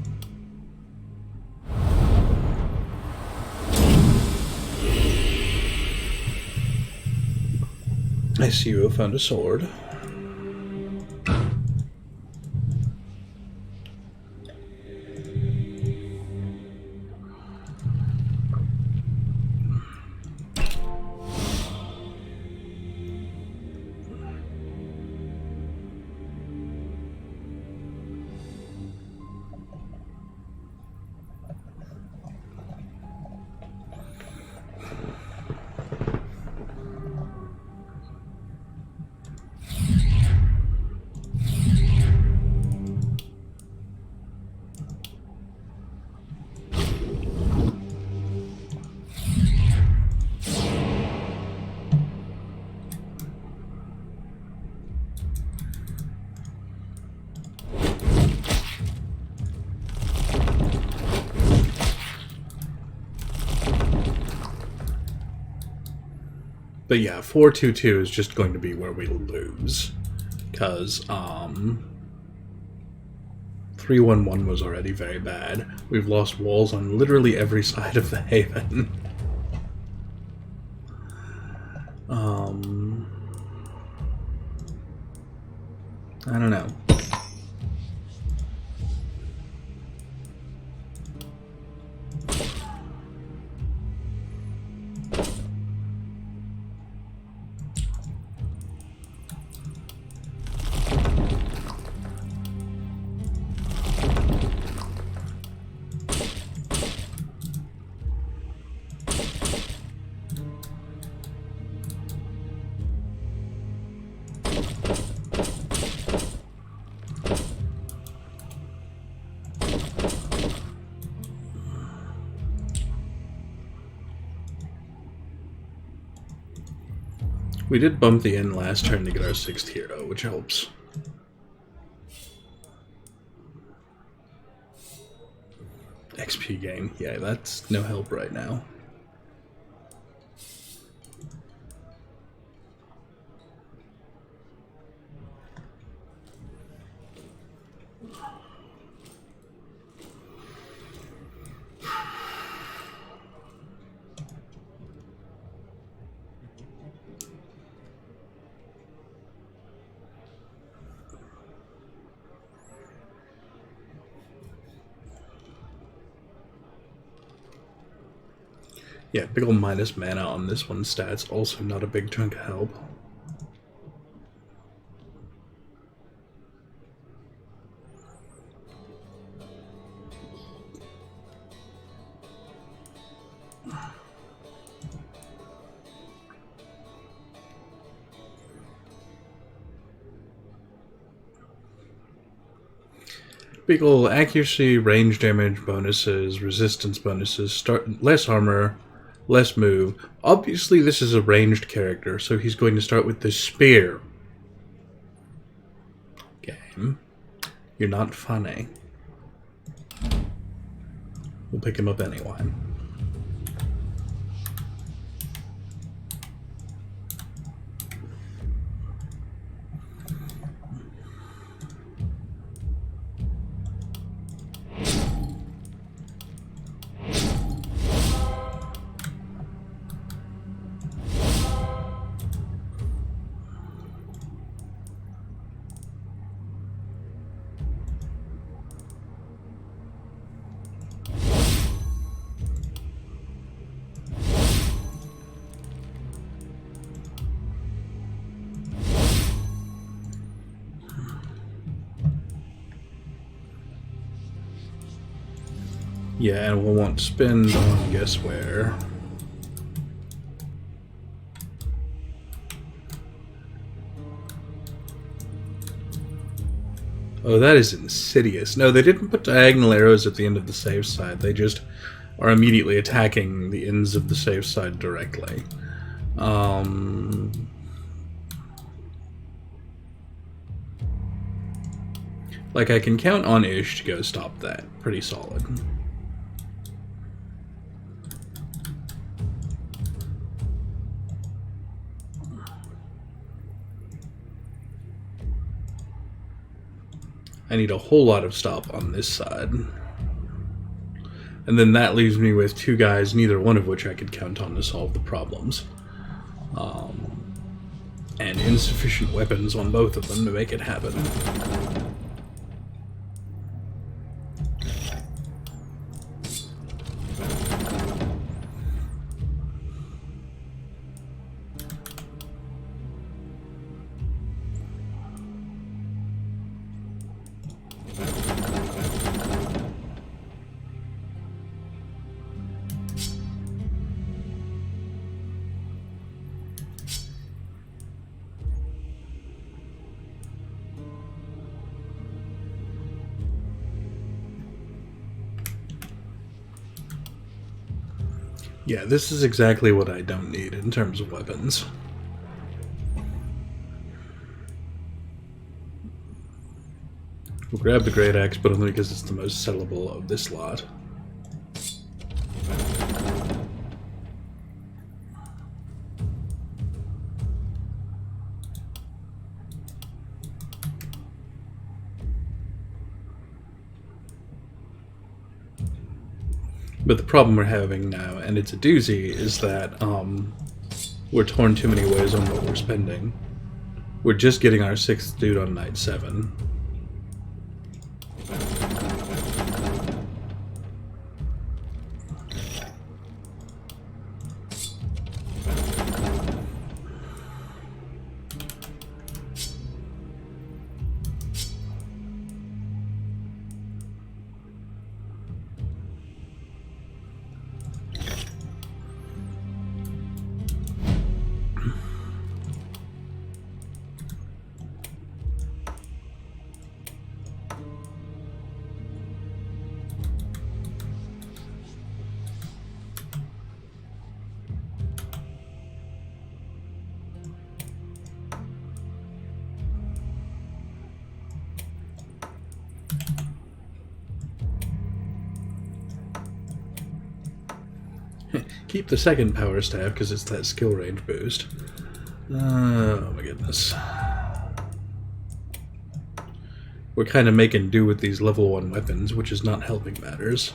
Speaker 1: I see you have found a sword. But yeah, 422 is just going to be where we lose. Because 311 was already very bad. We've lost walls on literally every side of the Haven. I don't know. We did bump the inn last turn to get our 6th hero, which helps. XP gain. Yeah, that's no help right now. Yeah, big ol' minus mana on this one's stats, also not a big chunk of help. Big ol' accuracy, range damage bonuses, resistance bonuses, start less armor, less move. Obviously, this is a ranged character, so he's going to start with the spear. Game. You're not funny. We'll pick him up anyway. Yeah, and we'll want to spend on guess where. Oh, that is insidious. No, they didn't put diagonal arrows at the end of the safe side. They just are immediately attacking the ends of the safe side directly. Like, I can count on Ish to go stop that. Pretty solid. I need a whole lot of stop on this side. And then that leaves me with two guys, neither one of which I could count on to solve the problems. And insufficient weapons on both of them to make it happen. Yeah, this is exactly what I don't need in terms of weapons. We'll grab the Great Axe, but only because it's the most sellable of this lot. But the problem we're having now, and it's a doozy, is that we're torn too many ways on what we're spending. We're just getting our 6th dude on night 7. Keep the second power staff because it's that skill range boost. Oh my goodness. We're kind of making do with these level 1 weapons, which is not helping matters.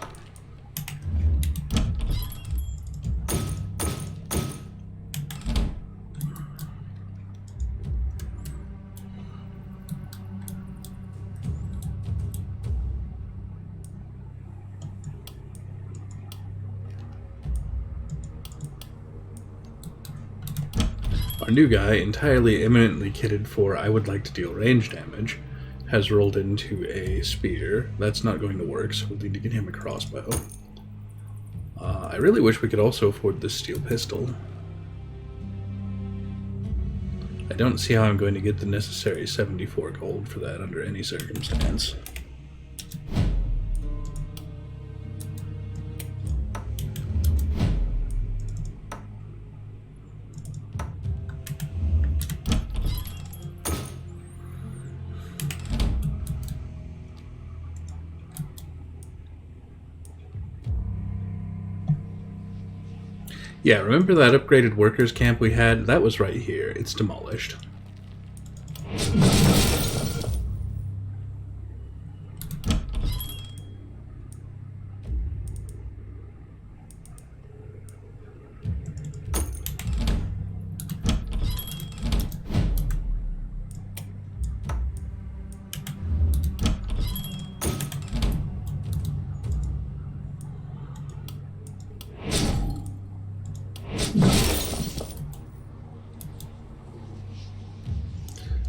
Speaker 1: Our new guy, entirely eminently kitted for I would like to deal range damage, has rolled into a spear. That's not going to work, so we'll need to get him a crossbow. I really wish we could also afford this steel pistol. I don't see how I'm going to get the necessary 74 gold for that under any circumstance. Yeah, remember that upgraded workers camp we had? That was right here. It's demolished.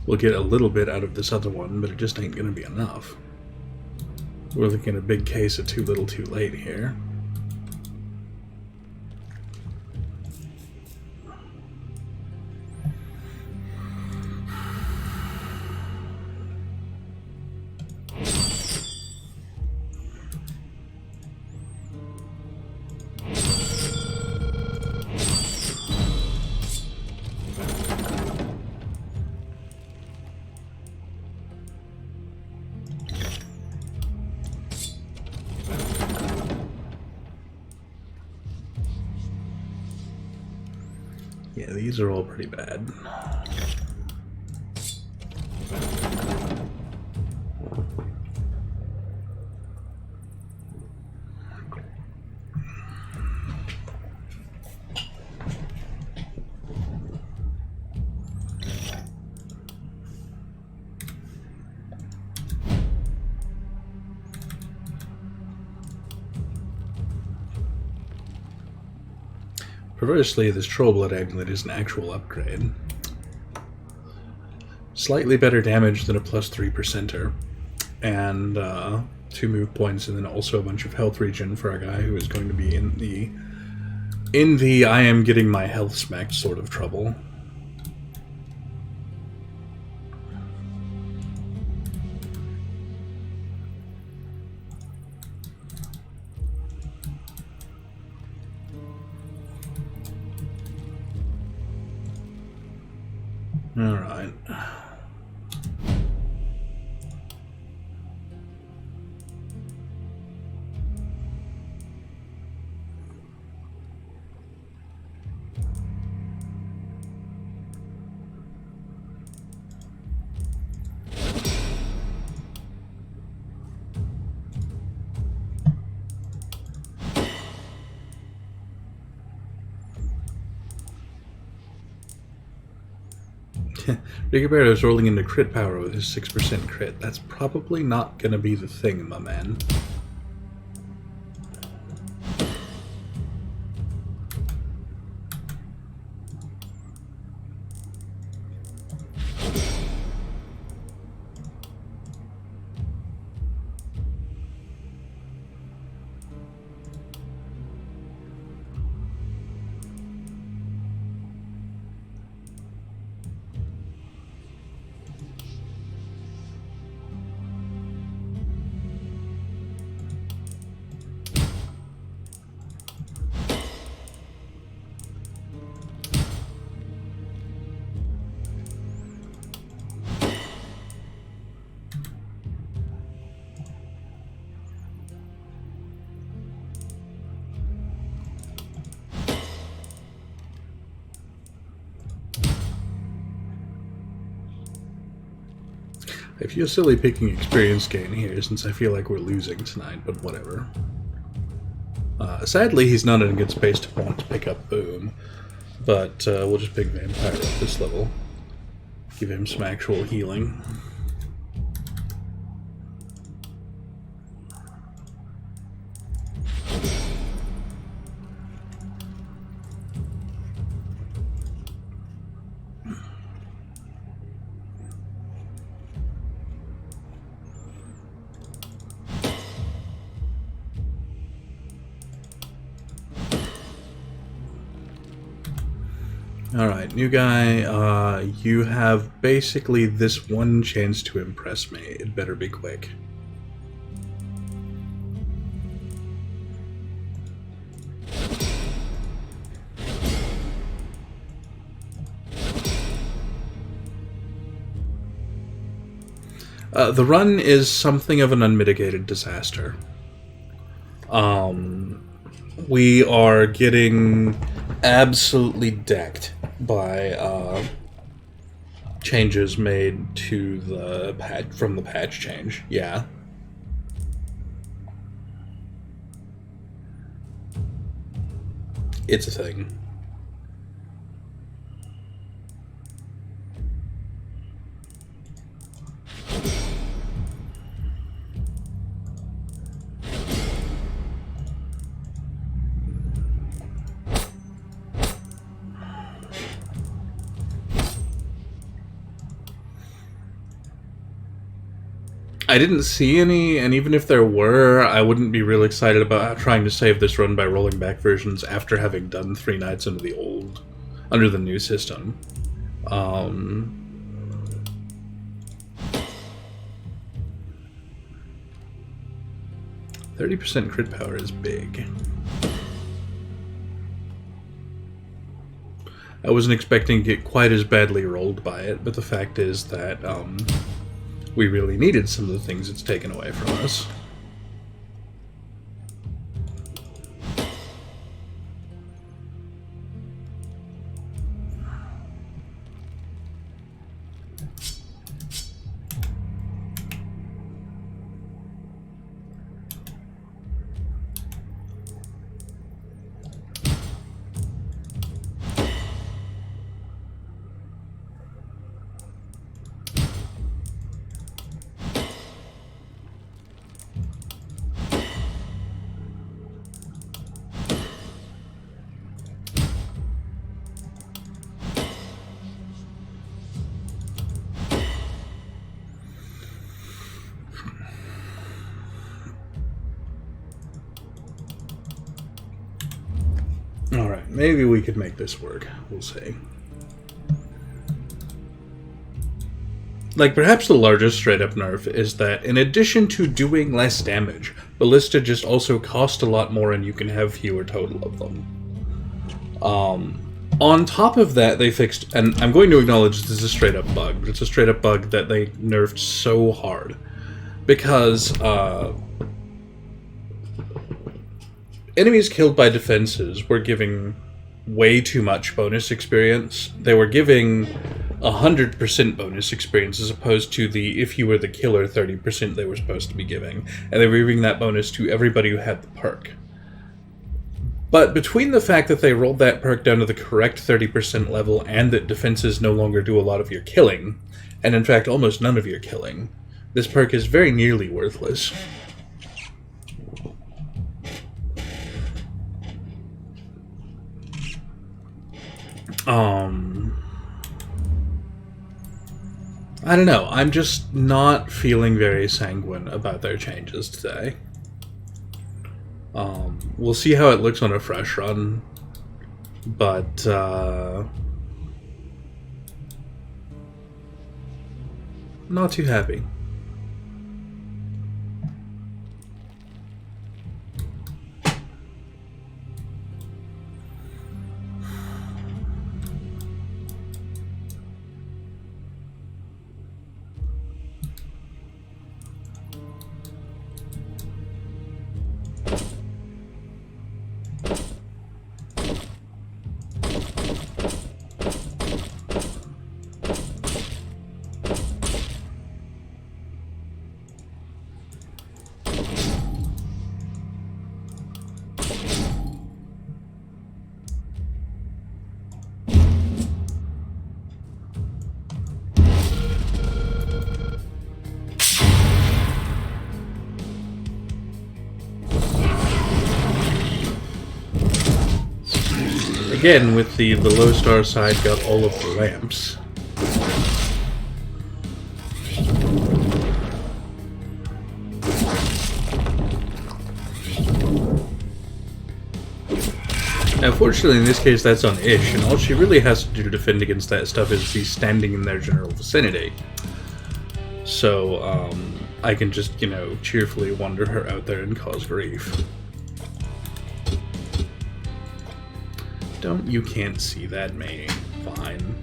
Speaker 1: We'll get a little bit out of this other one, but it just ain't going to be enough. We're looking at a big case of too little too late here. Yeah, these are all pretty bad. Perversely, this Trollblood amulet is an actual upgrade. Slightly better damage than a plus 3%er, and 2 move points, and then also a bunch of health regen for a guy who is going to be in the I am getting my health smacked sort of trouble. Alright. Rigoberto's rolling into crit power with his 6% crit. That's probably not going to be the thing, my man. I feel silly picking experience gain here since I feel like we're losing tonight, but whatever. Sadly, he's not in a good space to want to pick up Boom, but we'll just pick Vampire at this level. Give him some actual healing. Alright, new guy, you have basically this one chance to impress me. It better be quick. The run is something of an unmitigated disaster. We are getting absolutely decked by changes made to the patch from the patch change. Yeah. It's a thing. I didn't see any, and even if there were, I wouldn't be real excited about trying to save this run by rolling back versions after having done 3 nights under the new system. 30% crit power is big. I wasn't expecting to get quite as badly rolled by it, but the fact is that, we really needed some of the things it's taken away from us. Alright, maybe we could make this work. We'll see. Like, perhaps the largest straight-up nerf is that, in addition to doing less damage, Ballista just also cost a lot more and you can have fewer total of them. On top of that, they fixed, and I'm going to acknowledge this is a straight-up bug, but it's a straight-up bug that they nerfed so hard. Because, enemies killed by defenses were giving way too much bonus experience. They were giving 100% bonus experience as opposed to the, if you were the killer, 30% they were supposed to be giving. And they were giving that bonus to everybody who had the perk. But between the fact that they rolled that perk down to the correct 30% level and that defenses no longer do a lot of your killing, and in fact almost none of your killing, this perk is very nearly worthless. I don't know, I'm just not feeling very sanguine about their changes today. We'll see how it looks on a fresh run, but, not too happy. again, with the low star side, got all of the lamps. Now, fortunately, in this case, that's on Ish, and all she really has to do to defend against that stuff is be standing in their general vicinity. So, I can just, you know, cheerfully wander her out there and cause grief. You can't see that, May. Fine.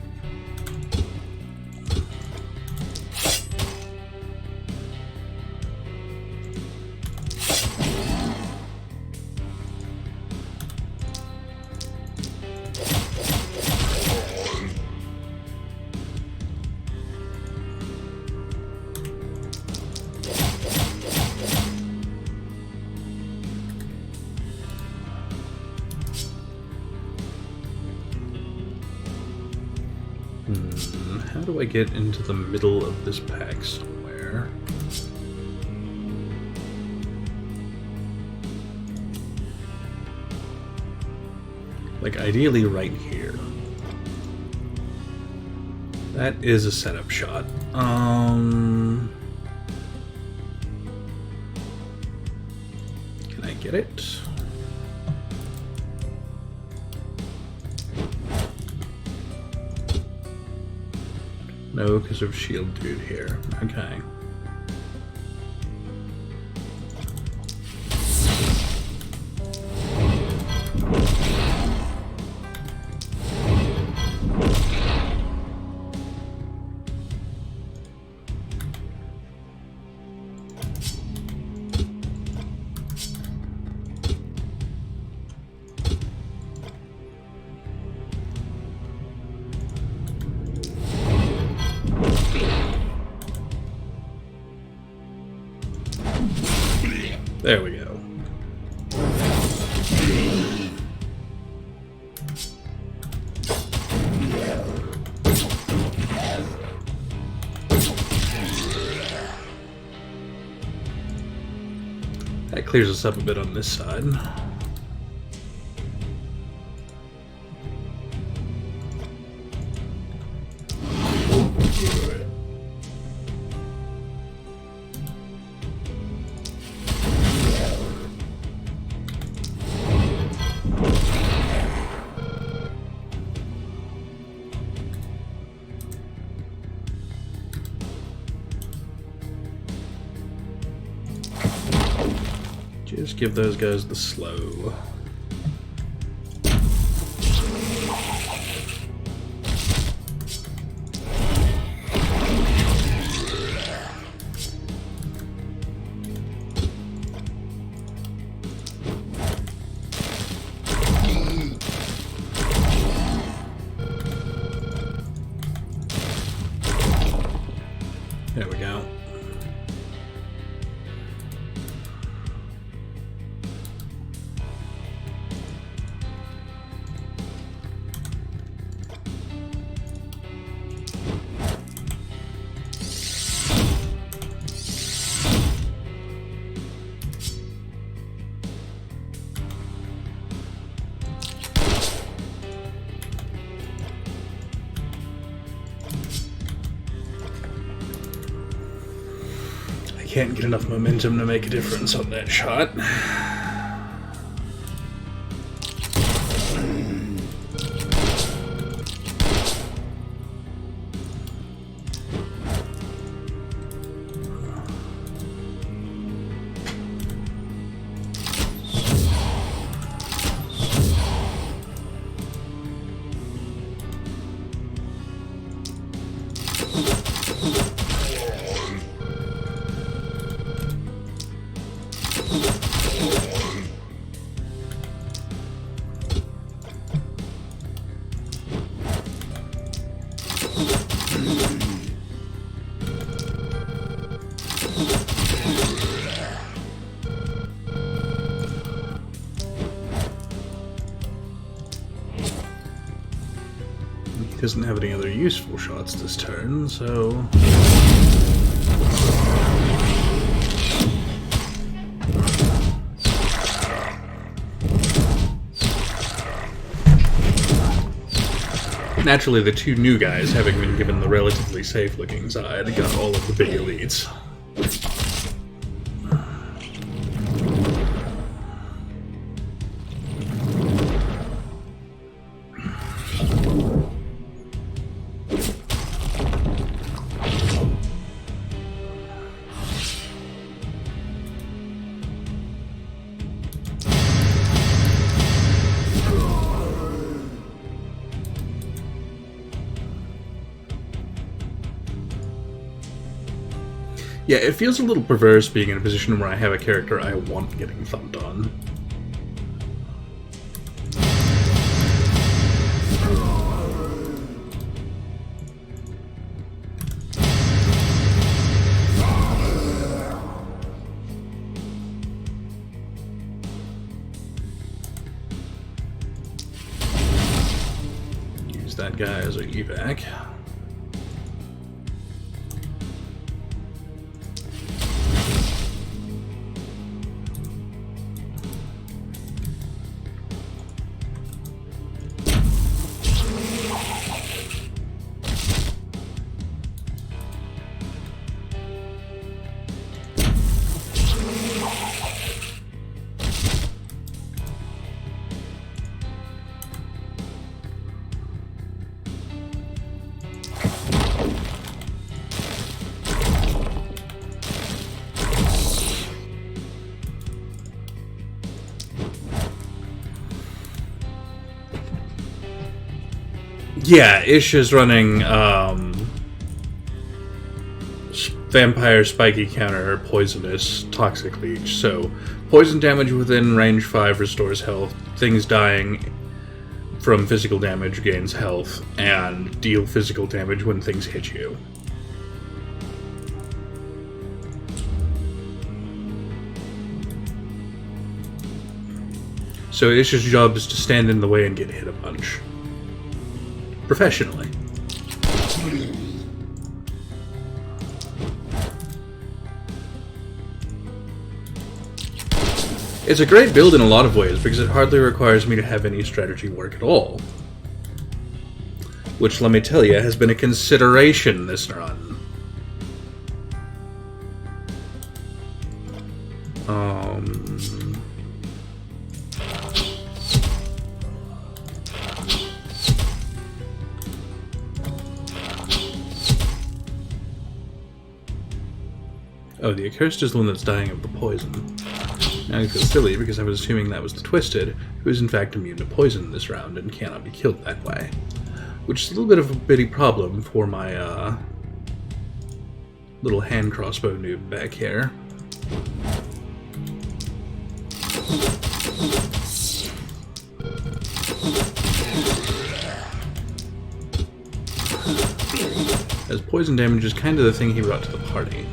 Speaker 1: How do I get into the middle of this pack somewhere? Like, ideally right here. That is a setup shot. Can I get it? No, because of shield dude here. Okay. There we go. That clears us up a bit on this side. Just give those guys the slow. There we go. Can't get enough momentum to make a difference on that shot. He doesn't have any other useful shots this turn, so... Naturally, the two new guys, having been given the relatively safe-looking side, got all of the big elites. Yeah, it feels a little perverse being in a position where I have a character I want getting thumped on. Use that guy as a evac. Yeah, Ish is running Vampire Spiky Counter, Poisonous, Toxic Leech. So, poison damage within range 5 restores health, things dying from physical damage gains health, and deal physical damage when things hit you. So Ish's job is to stand in the way and get hit a bunch. Professionally. It's a great build in a lot of ways because it hardly requires me to have any strategy work at all. Which, let me tell you, has been a consideration this run. Oh, the Accursed is the one that's dying of the poison. Now I feel silly because I was assuming that was the Twisted, who is in fact immune to poison this round and cannot be killed that way. Which is a little bit of a bitty problem for my little hand crossbow noob back here. As poison damage is kind of the thing he brought to the party.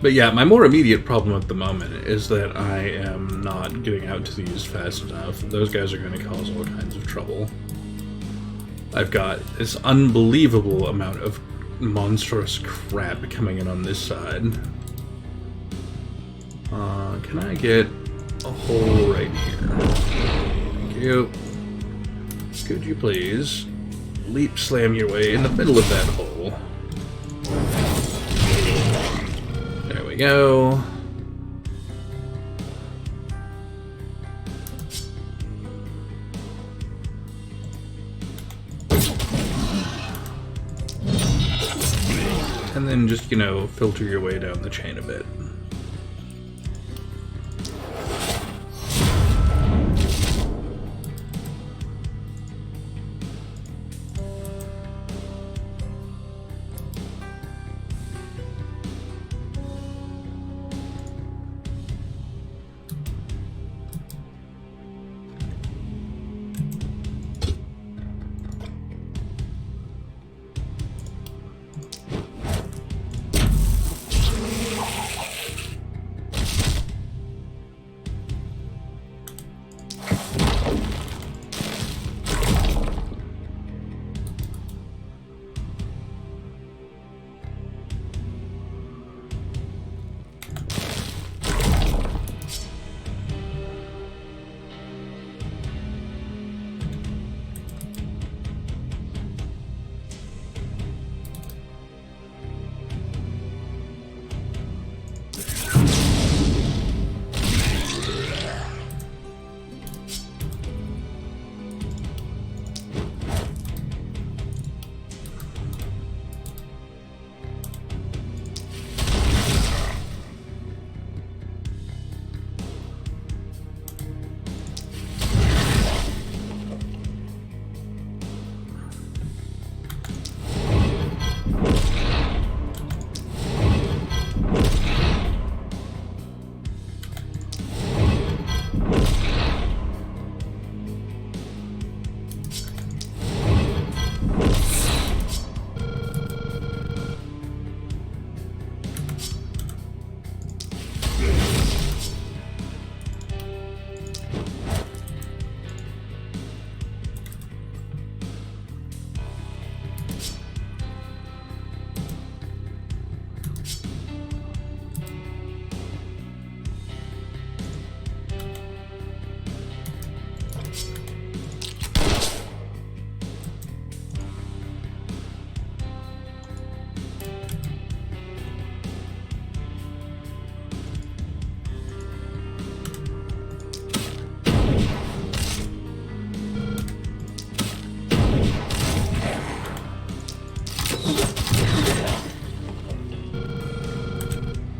Speaker 1: But yeah, my more immediate problem at the moment is that I am not getting out to these fast enough. Those guys are going to cause all kinds of trouble. I've got this unbelievable amount of monstrous crap coming in on this side. Can I get a hole right here? Thank you. Could you please leap slam your way in the middle of that hole? There we go. And then just, you know, filter your way down the chain a bit.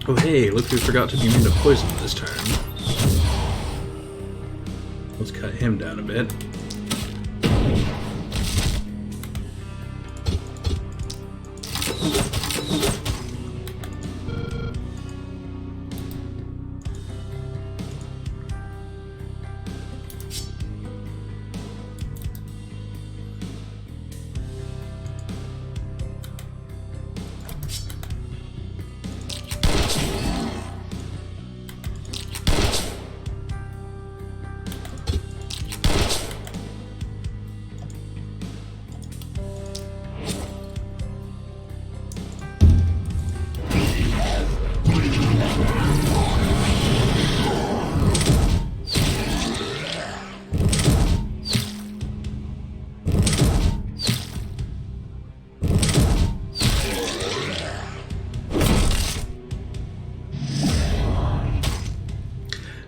Speaker 1: Oh hey, look who forgot to be immune to poison this turn. Let's cut him down a bit.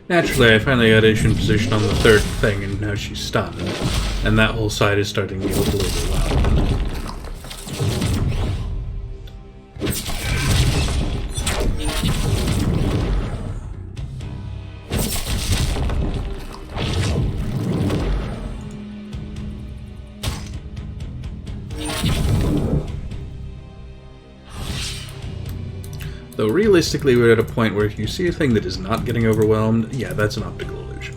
Speaker 1: Naturally, I finally got Ish in position on the third thing, and now she's stunned. And that whole side is starting to get a little overwhelmed. Though realistically, we're at a point where if you see a thing that is not getting overwhelmed, yeah, that's an optical illusion.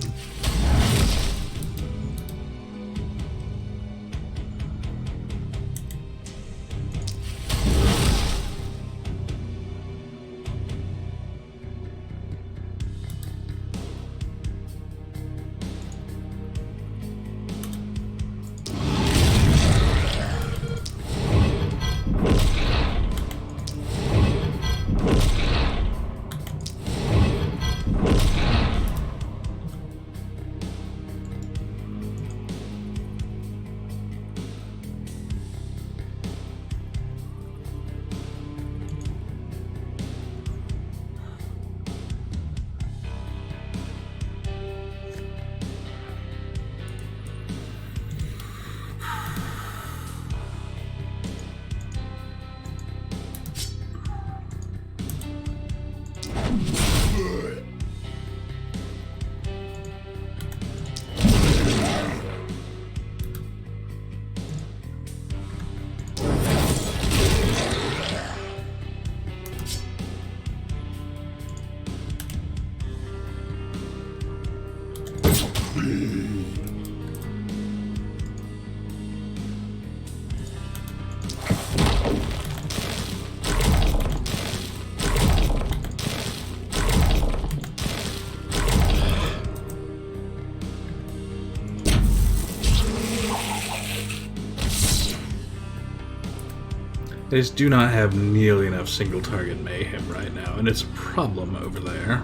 Speaker 1: They just do not have nearly enough single target mayhem right now, and it's a problem over there.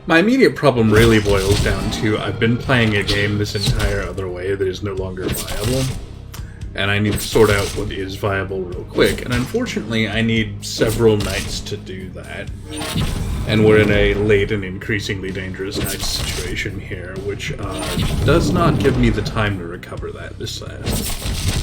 Speaker 1: My immediate problem really boils down to I've been playing a game this entire other way that is no longer viable, and I need to sort out what is viable real quick, and unfortunately I need several nights to do that, and we're in a late and increasingly dangerous night situation here, which does not give me the time to recover that this fast.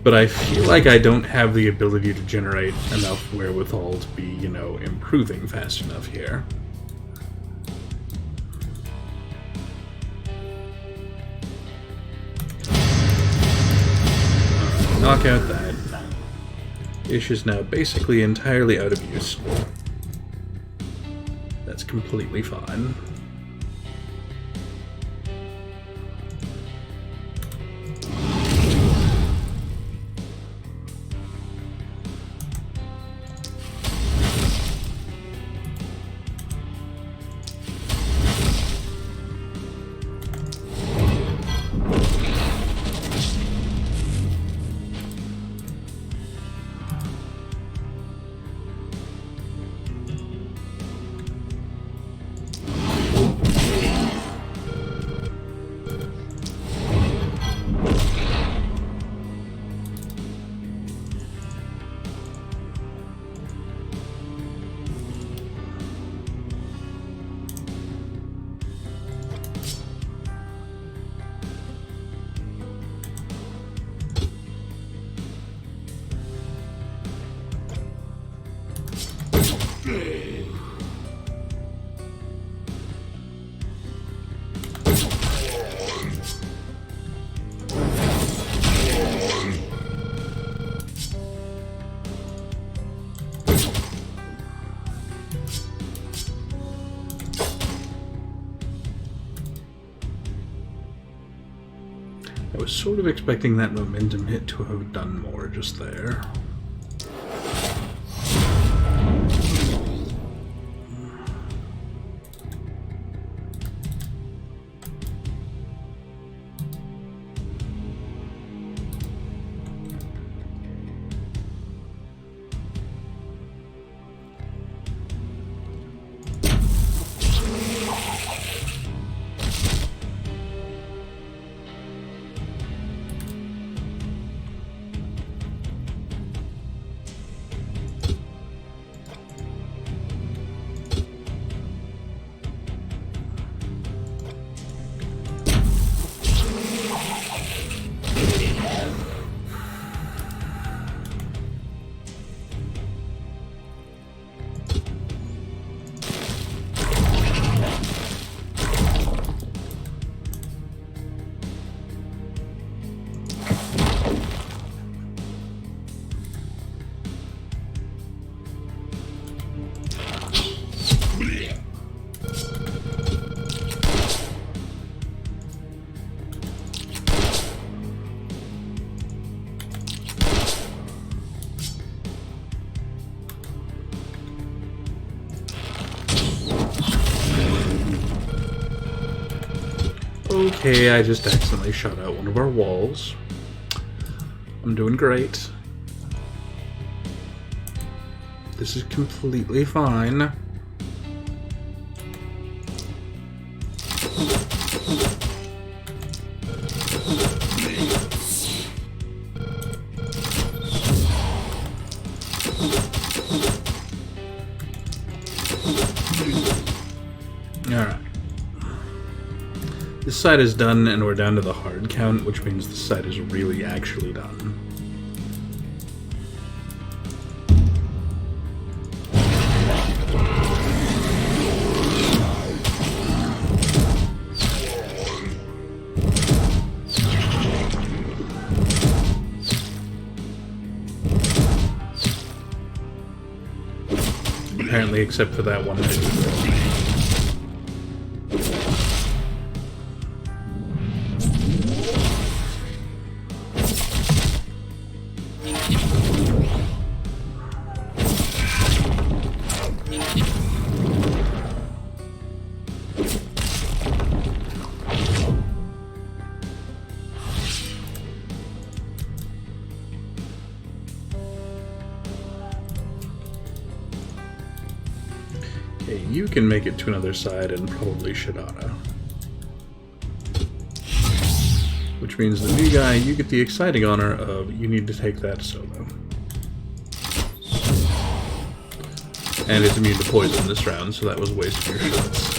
Speaker 1: But I feel like I don't have the ability to generate enough wherewithal to be, you know, improving fast enough here. Knock out that. Ish is now basically entirely out of use. That's completely fine. I was sort of expecting that momentum hit to have done more just there. Okay, I just accidentally shot out one of our walls. I'm doing great. This is completely fine. Alright. This side is done, and we're down to the hard count, which means this side is really actually done. Apparently, except for that one. Okay, you can make it to another side and probably Shadana. Which means the new guy, you get the exciting honor of you need to take that solo. And it's immune to poison this round, so that was a waste of your shots.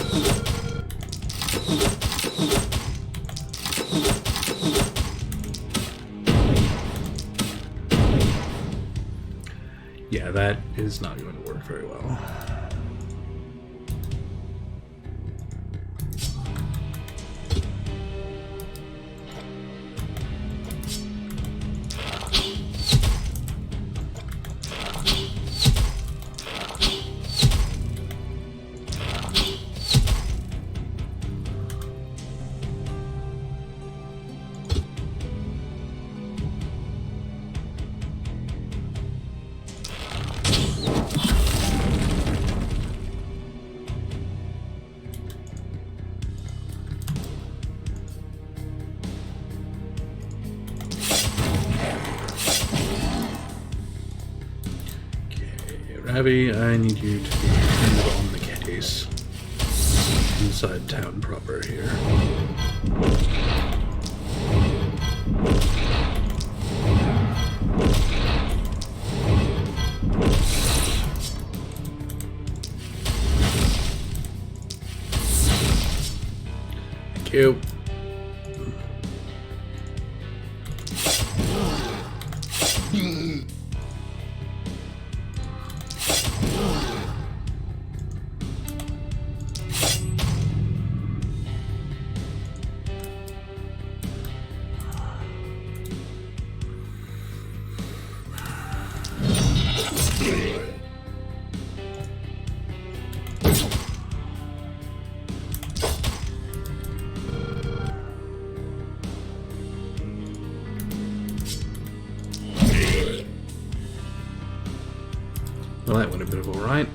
Speaker 1: Yeah, that is not going to work very well. Ravi, I need you to be kind of on the case inside town proper here. Thank you. Well, that went a bit of alright.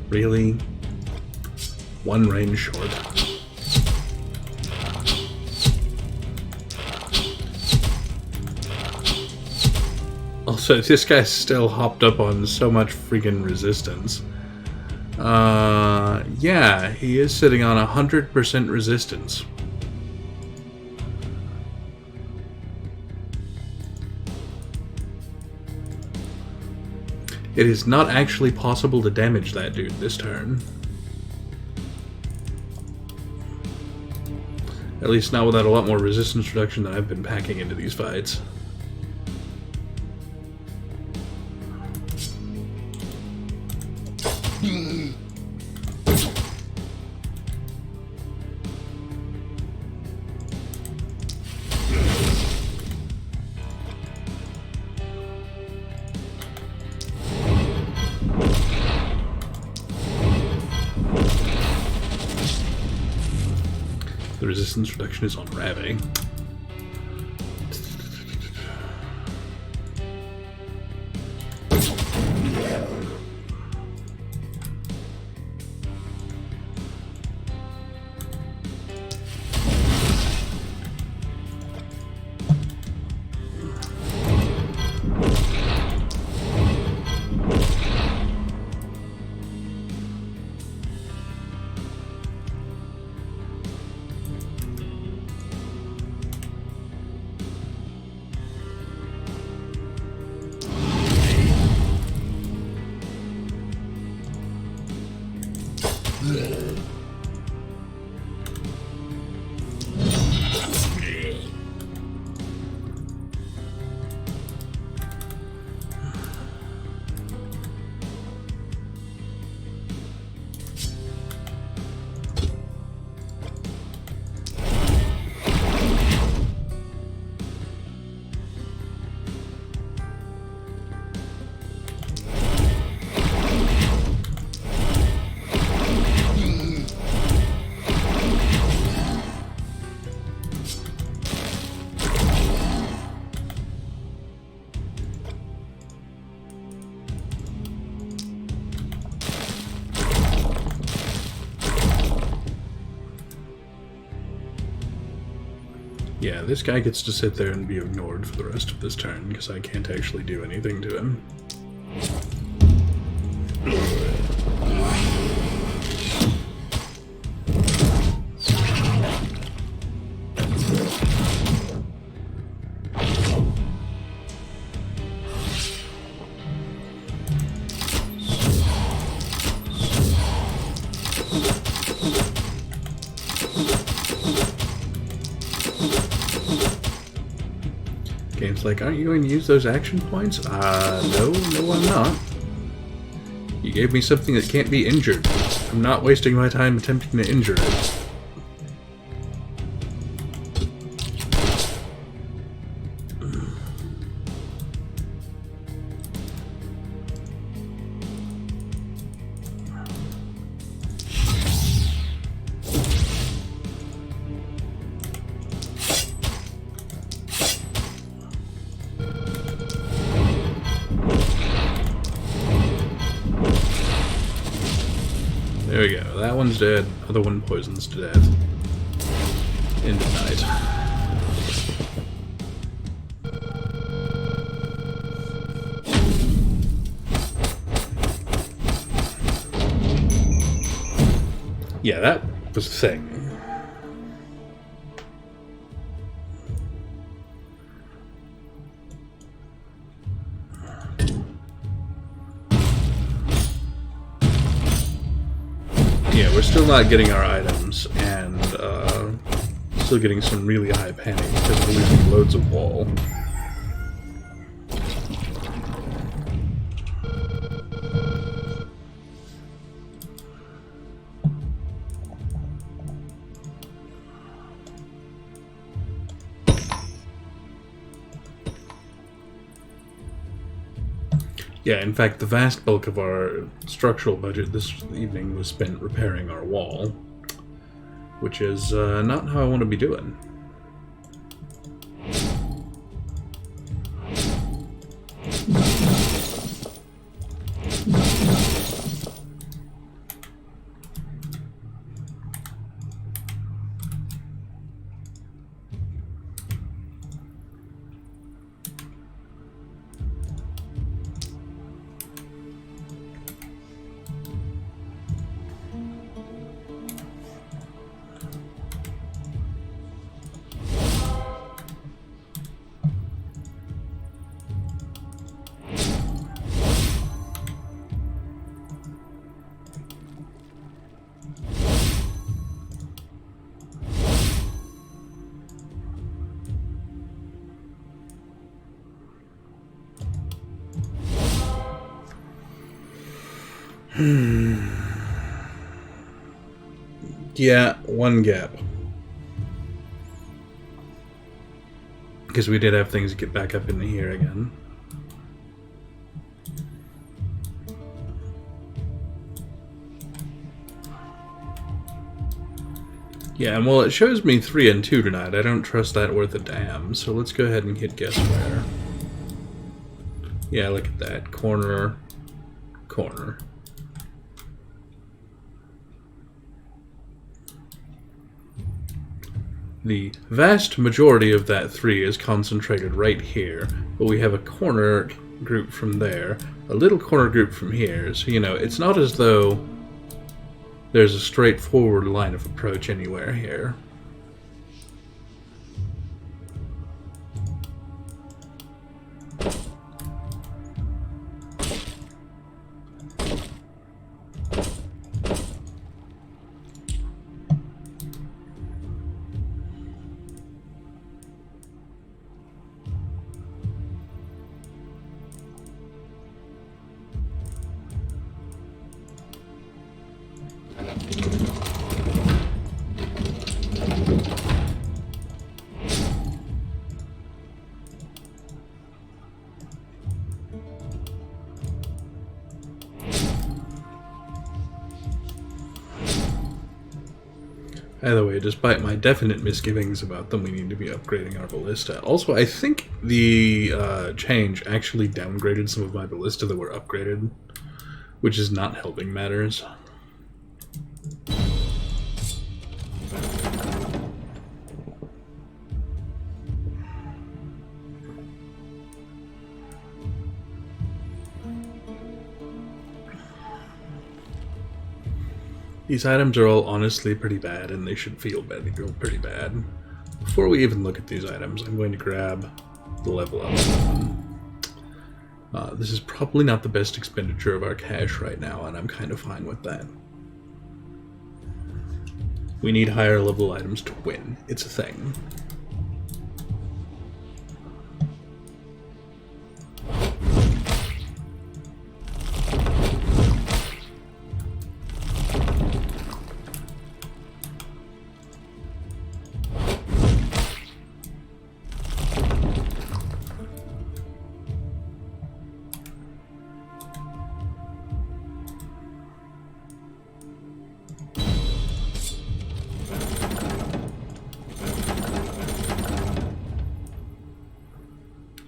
Speaker 1: Really? One range short. Also, this guy's still hopped up on so much freaking resistance. Yeah, he is sitting on 100% resistance. It is not actually possible to damage that dude this turn. At least not without a lot more resistance reduction than I've been packing into these fights. The resistance reduction is on Ravi. Yeah, this guy gets to sit there and be ignored for the rest of this turn, because I can't actually do anything to him. Game's like, aren't you going to use those action points? No, I'm not. You gave me something that can't be injured. I'm not wasting my time attempting to injure it. There we go. That one's dead. Other one poisons to death. Into night. Yeah, that was the thing. Yeah, we're still not getting our items, and still getting some really high panic because we're losing loads of wall. Yeah, in fact, the vast bulk of our structural budget this evening was spent repairing our wall, which is not how I want to be doing. Yeah, one gap. Because we did have things get back up into here again. Yeah, and well, it shows me 3 and 2 tonight. I don't trust that worth a damn, so let's go ahead and hit guess where. Yeah, look at that. Corner, corner. The vast majority of that 3 is concentrated right here, but we have a corner group from there, a little corner group from here, so, you know, it's not as though there's a straightforward line of approach anywhere here. Either way, despite my definite misgivings about them, we need to be upgrading our ballista. Also, I think the change actually downgraded some of my ballista that were upgraded, which is not helping matters. These items are all honestly pretty bad, and they should feel pretty bad. Before we even look at these items, I'm going to grab the level up one. This is probably not the best expenditure of our cash right now, and I'm kind of fine with that. We need higher level items to win. It's a thing.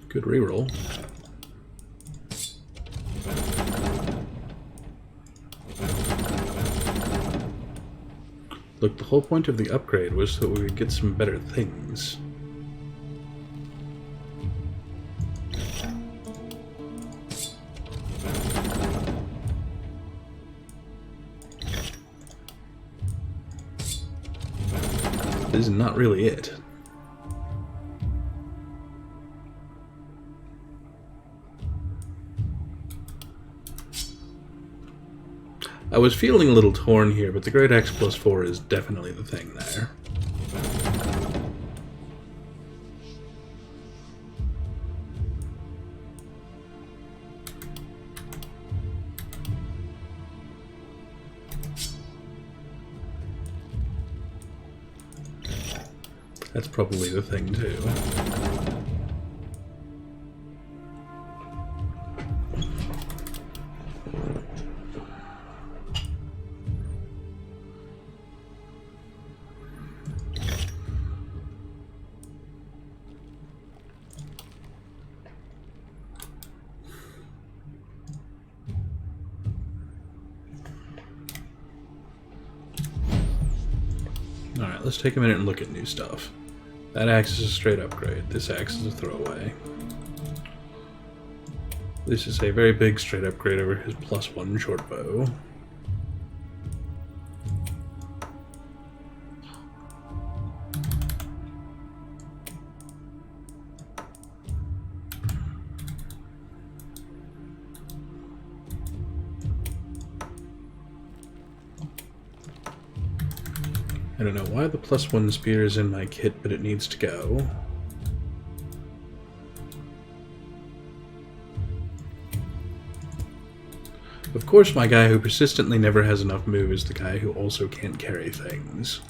Speaker 1: Good reroll. Look, the whole point of the upgrade was so we would get some better things. This is not really it. I was feeling a little torn here, but the Great Axe +4 is definitely the thing there. That's probably the thing too. Alright, let's take a minute and look at new stuff. That axe is a straight upgrade. This axe is a throwaway. This is a very big straight upgrade over his +1 short bow. I don't know why the +1 spear is in my kit, but it needs to go. Of course, my guy who persistently never has enough move is the guy who also can't carry things.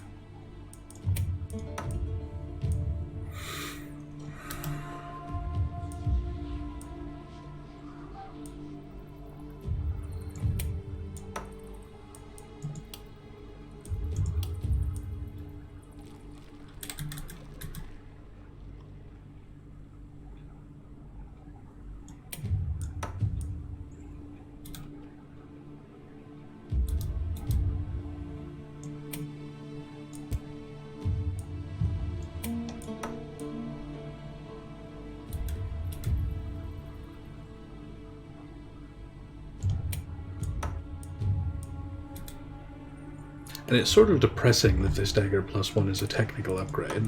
Speaker 1: And it's sort of depressing that this dagger +1 is a technical upgrade.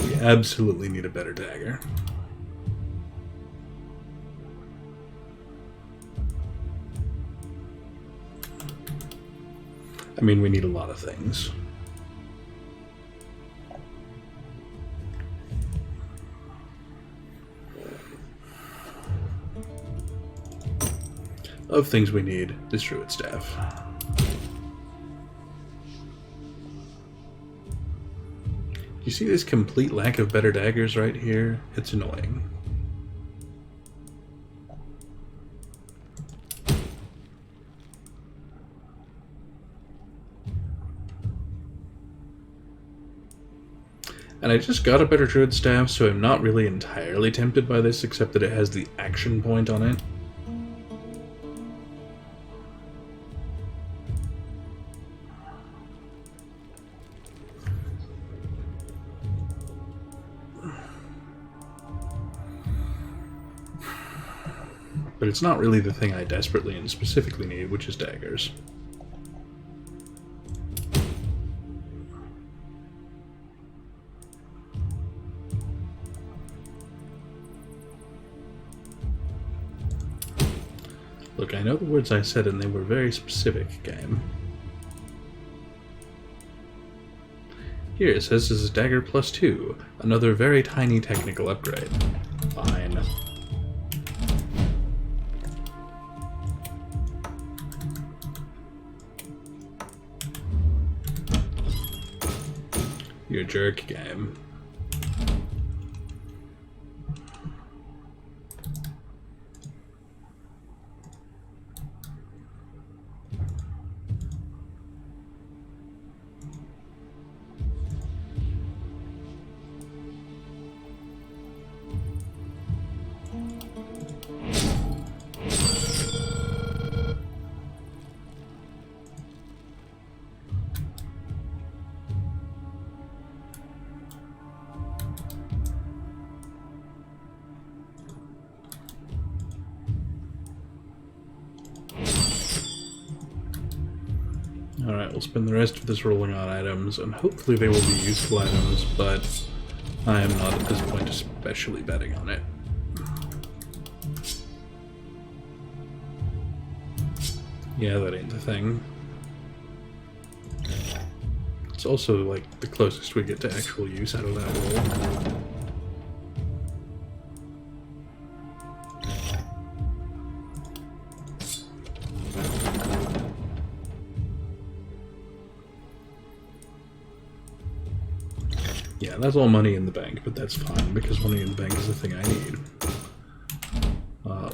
Speaker 1: We absolutely need a better dagger. I mean, we need a lot of things. Of things we need, this druid staff. You see this complete lack of better daggers right here? It's annoying. And I just got a better druid staff, so I'm not really entirely tempted by this, except that it has the action point on it. But it's not really the thing I desperately and specifically need, which is daggers. Look, I know the words I said and they were very specific, game. Here it says this is dagger +2, another very tiny technical upgrade. Fine. You jerk, game. Alright, we'll spend the rest of this rolling on items, and hopefully they will be useful items, but I am not at this point especially betting on it. Yeah, that ain't the thing. It's also, like, the closest we get to actual use out of that roll. Yeah, that's all money in the bank, but that's fine, because money in the bank is the thing I need.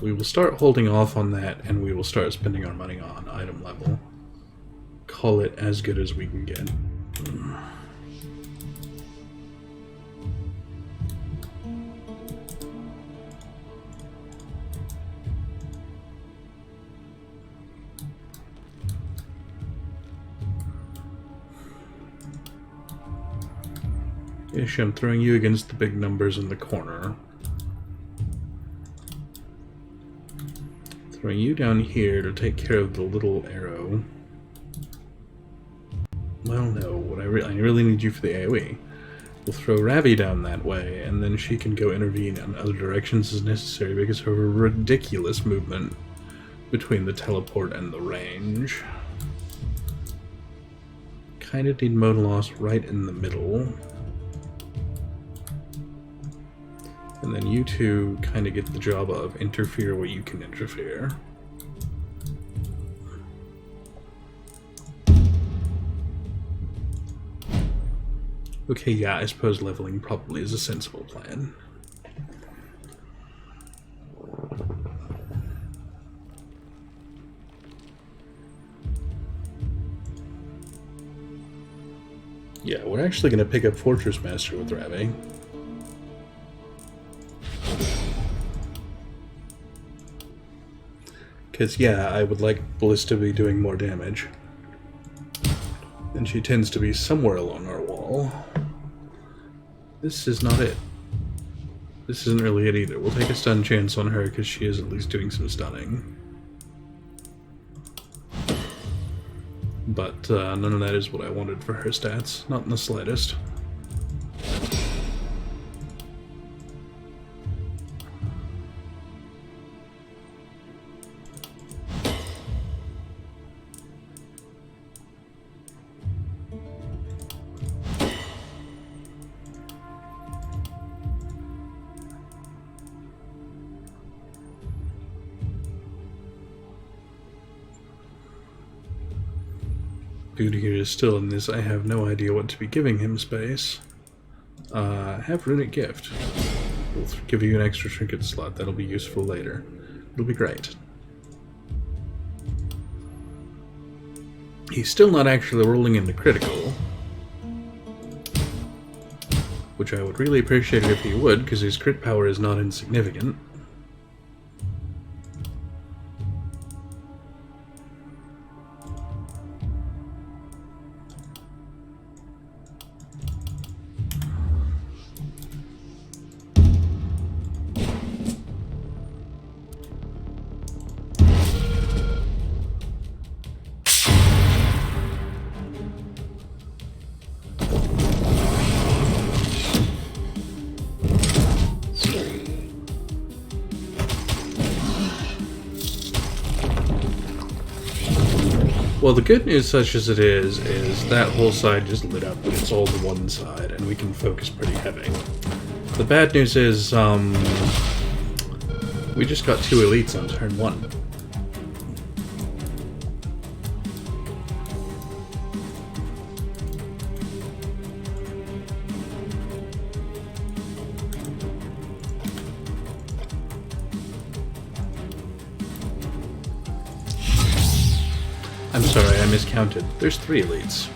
Speaker 1: We will start holding off on that, and we will start spending our money on item level. Call it as good as we can get. Ish, I'm throwing you against the big numbers in the corner. Throwing you down here to take care of the little arrow. Well, no, what I really need you for the AoE. We'll throw Ravi down that way, and then she can go intervene in other directions as necessary because of her ridiculous movement between the teleport and the range. Kinda need Mode Loss right in the middle. And then you two kind of get the job of interfere where you can interfere. Okay, yeah, I suppose leveling probably is a sensible plan. Yeah, we're actually going to pick up Fortress Master with Ravi. Because, yeah, I would like Ballista to be doing more damage. And she tends to be somewhere along our wall. This is not it. This isn't really it either. We'll take a stun chance on her because she is at least doing some stunning. But none of that is what I wanted for her stats. Not in the slightest. Budier is still in this. I have no idea what to be giving him space. Have Runic Gift. We'll give you an extra trinket slot. That'll be useful later. It'll be great. He's still not actually rolling into critical. Which I would really appreciate if he would, because his crit power is not insignificant. Well, the good news, such as it is that whole side just lit up, but it's all to one side, and we can focus pretty heavy. The bad news is, we just got 2 elites on turn 1. I'm sorry, I miscounted. There's 3 elites.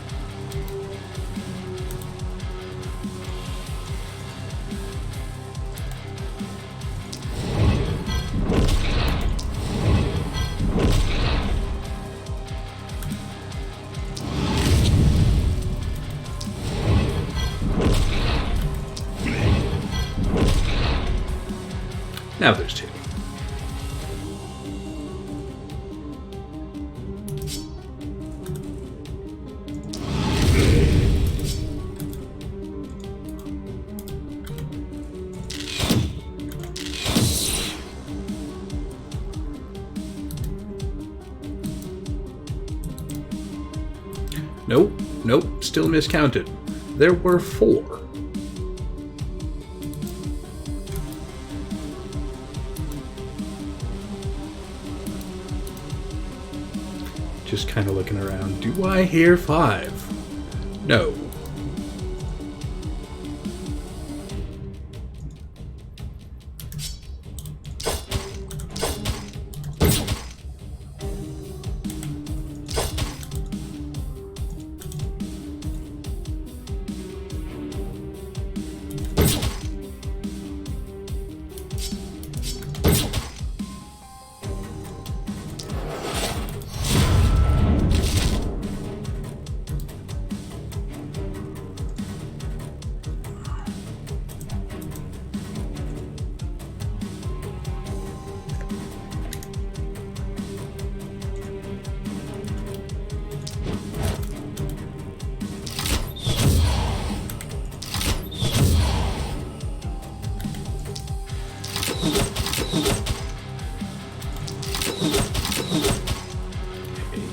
Speaker 1: Now there's 2. Nope, still miscounted. There were 4. Just kind of looking around. Do I hear 5? No.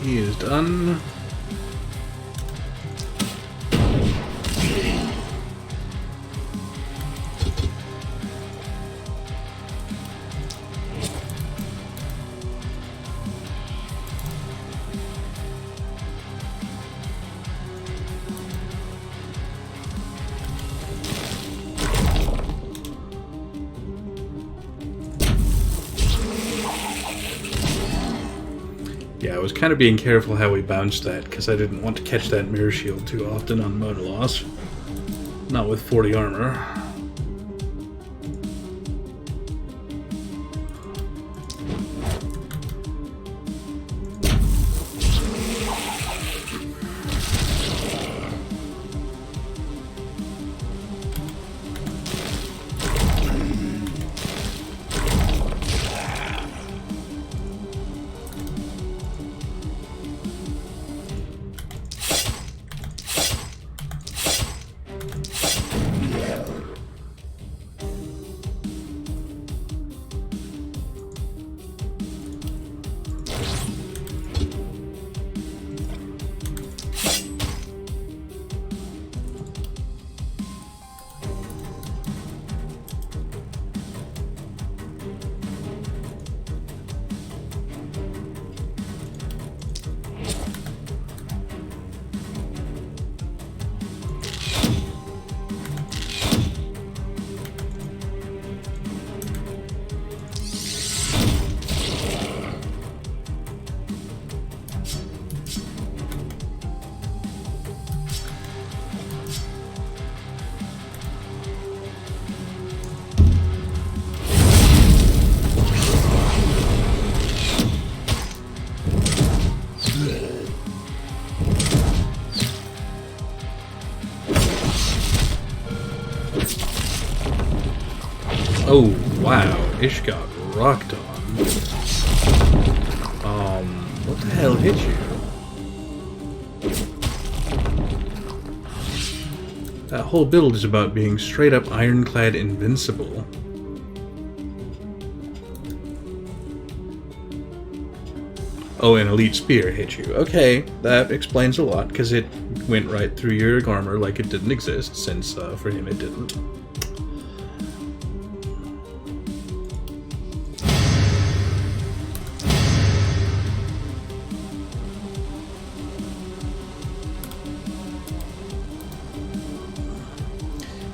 Speaker 1: He is done. was kind of being careful how we bounced that, because I didn't want to catch that mirror shield too often on motor loss. Not with 40 armor. Oh, wow. Ish got rocked on. What the hell hit you? That whole build is about being straight up ironclad invincible. Oh, an elite spear hit you. Okay, that explains a lot, because it went right through your armor like it didn't exist, since for him it didn't.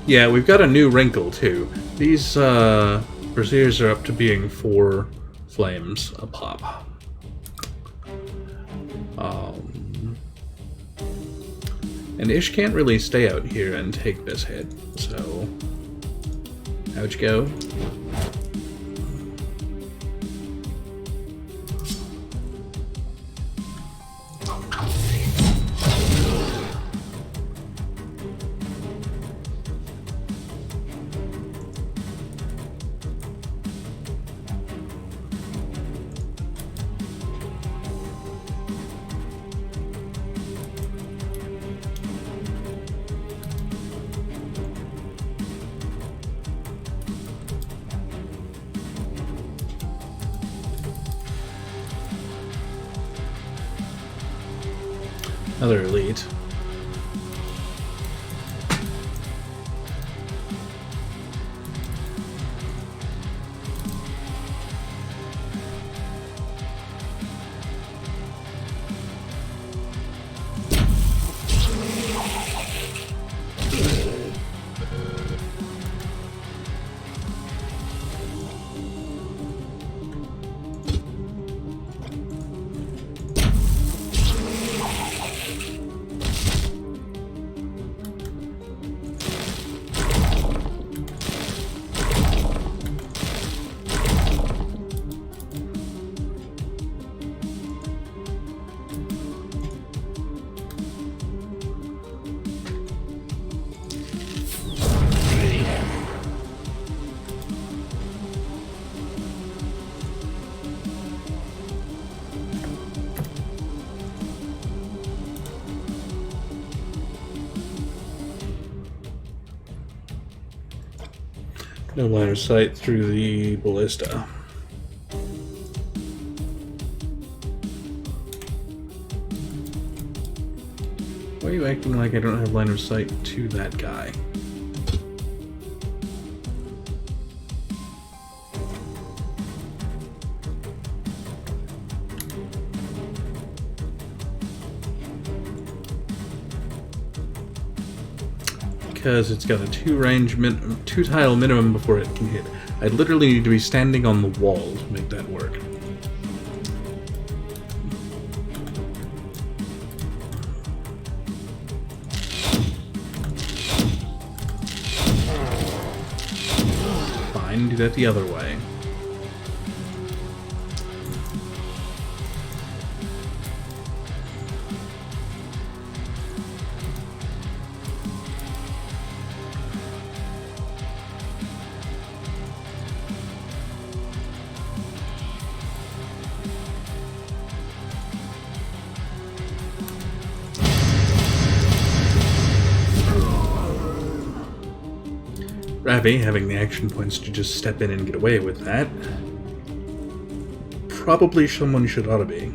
Speaker 1: Yeah, we've got a new wrinkle, too. These, Braziers are up to being 4 flames a pop. And Ish can't really stay out here and take this hit, so... How'd you go? Another elite. No line of sight through the ballista. Why are you acting like I don't have line of sight to that guy? Because it's got a 2 tile minimum before it can hit. I literally need to be standing on the wall to make that work. fine. Do that the other way. Ravi, having the action points to just step in and get away with that. Probably someone should ought to be.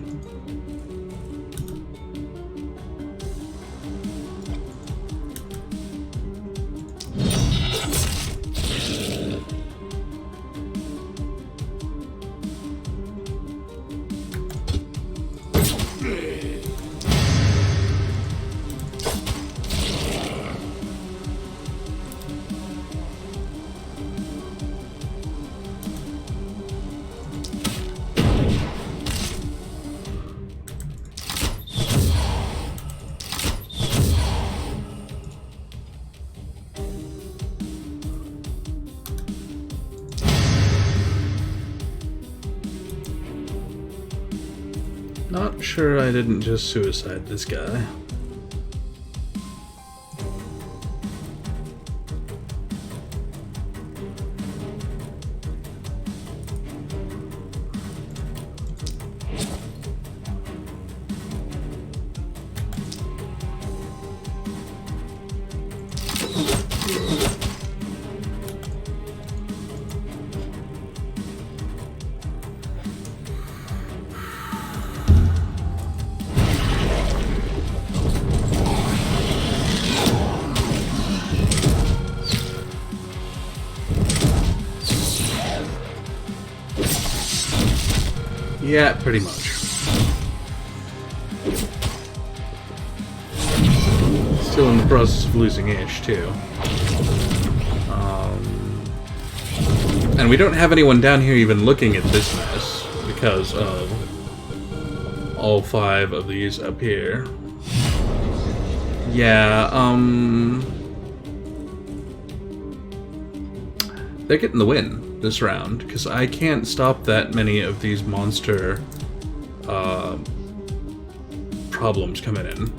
Speaker 1: Not sure I didn't just suicide this guy. Yeah, pretty much. Still in the process of losing Ish, too. And we don't have anyone down here even looking at this mess because of all 5 of these up here. Yeah, they're getting the win this round, because I can't stop that many of these monster problems coming in.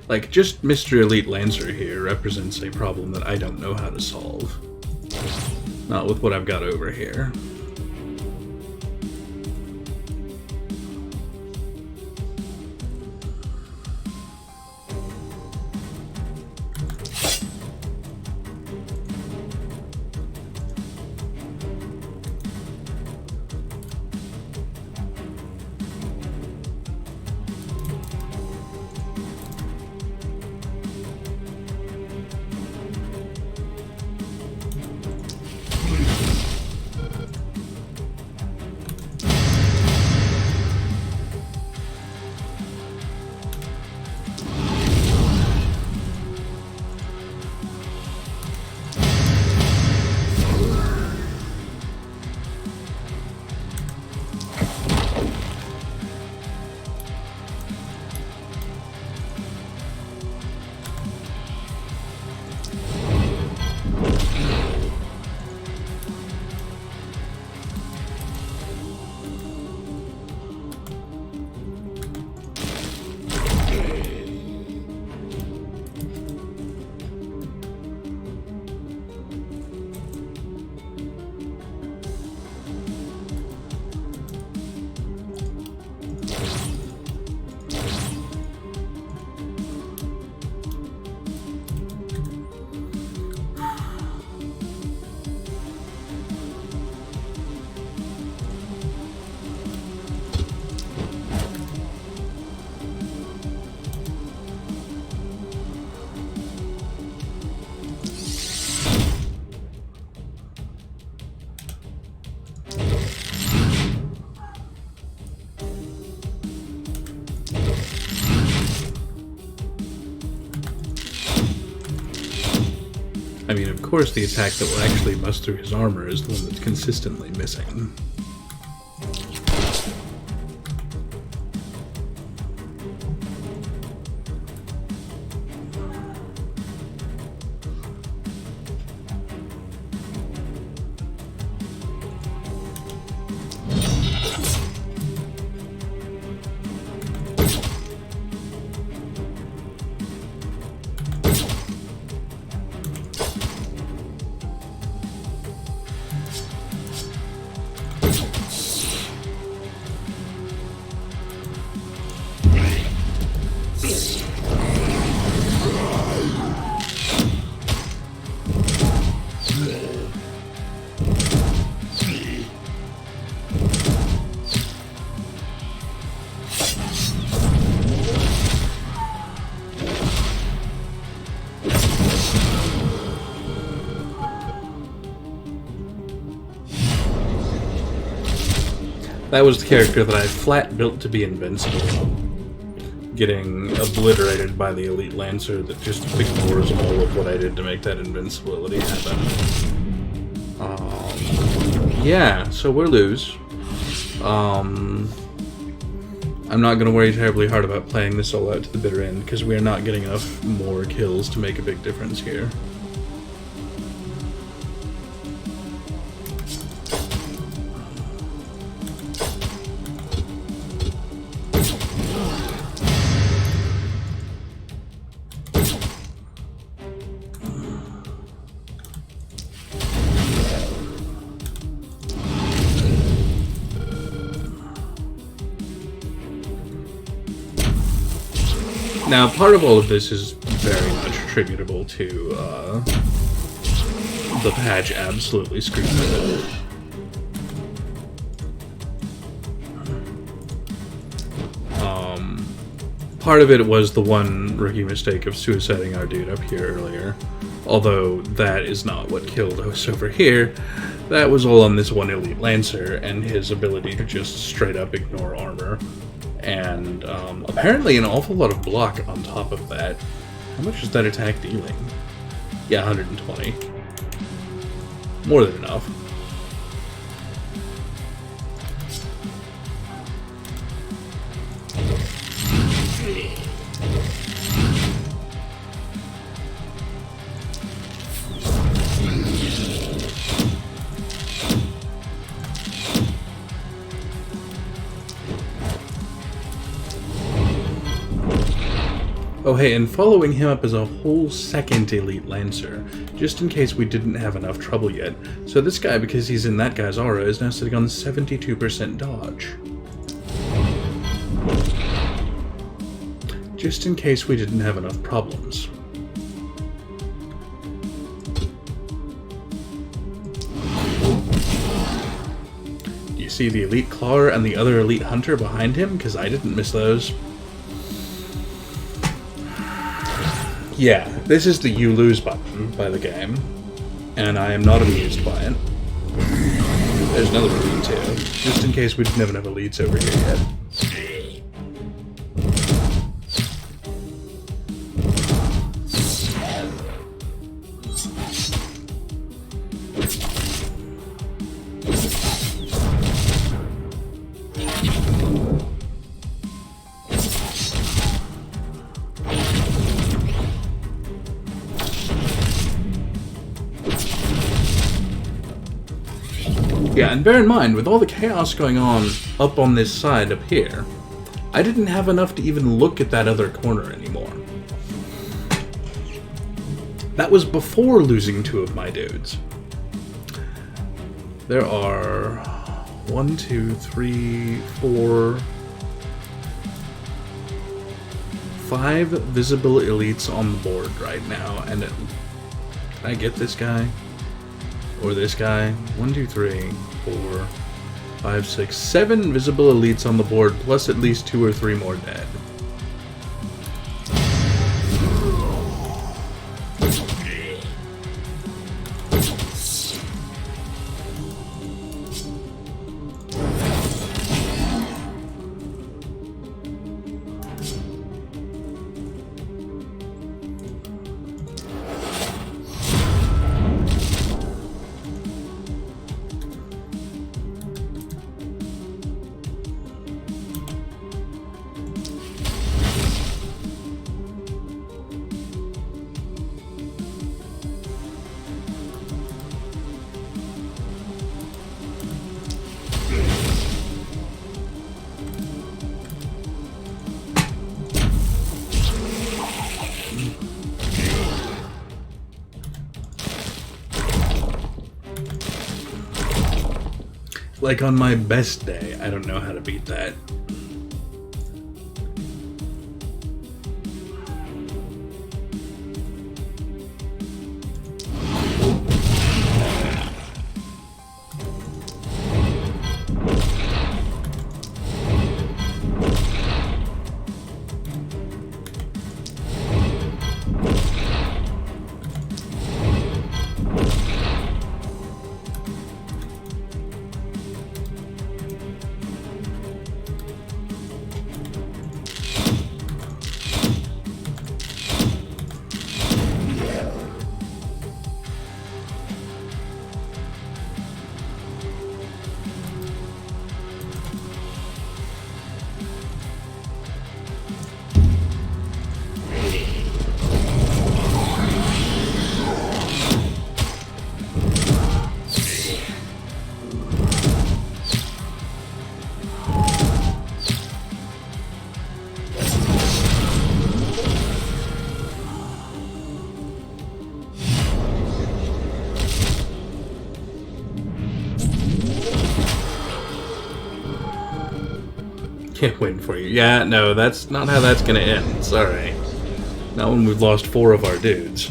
Speaker 1: Like, just Mr. Elite Lancer here represents a problem that I don't know how to solve. Not with what I've got over here. I mean, of course, the attack that will actually bust through his armor is the one that's consistently missing. That was the character that I flat built to be invincible, getting obliterated by the Elite Lancer that just ignores all of what I did to make that invincibility happen. Yeah, so we'll lose. I'm not going to worry terribly hard about playing this all out to the bitter end, because we are not getting enough more kills to make a big difference here. Now, part of all of this is very much attributable to the patch absolutely screwed with it. Part of it was the one rookie mistake of suiciding our dude up here earlier, although that is not what killed us over here. That was all on this one Elite Lancer and his ability to just straight up ignore armor. And apparently an awful lot of block on top of that. How much is that attack dealing? Yeah, 120. More than enough. Oh hey, and following him up is a whole second Elite Lancer, just in case we didn't have enough trouble yet. So this guy, because he's in that guy's aura, is now sitting on 72% dodge. Just in case we didn't have enough problems. Do you see the Elite Clawer and the other Elite Hunter behind him? Because I didn't miss those. Yeah, this is the you lose button by the game, and I am not amused by it. There's another elite too, just in case we didn't have enough elites over here yet. Yeah, and bear in mind, with all the chaos going on up on this side up here, I didn't have enough to even look at that other corner anymore. That was before losing two of my dudes. There are 1, 2, 3, 4, 5 visible elites on the board right now, and can I get this guy? Or this guy? 1, 2, 3, 4, 5, 6, 7 visible elites on the board, plus at least 2 or 3 more dead. like on my best day, I don't know how to beat that. Can't win for you. Yeah, no, that's not how that's gonna end. Sorry. Not when we've lost 4 of our dudes.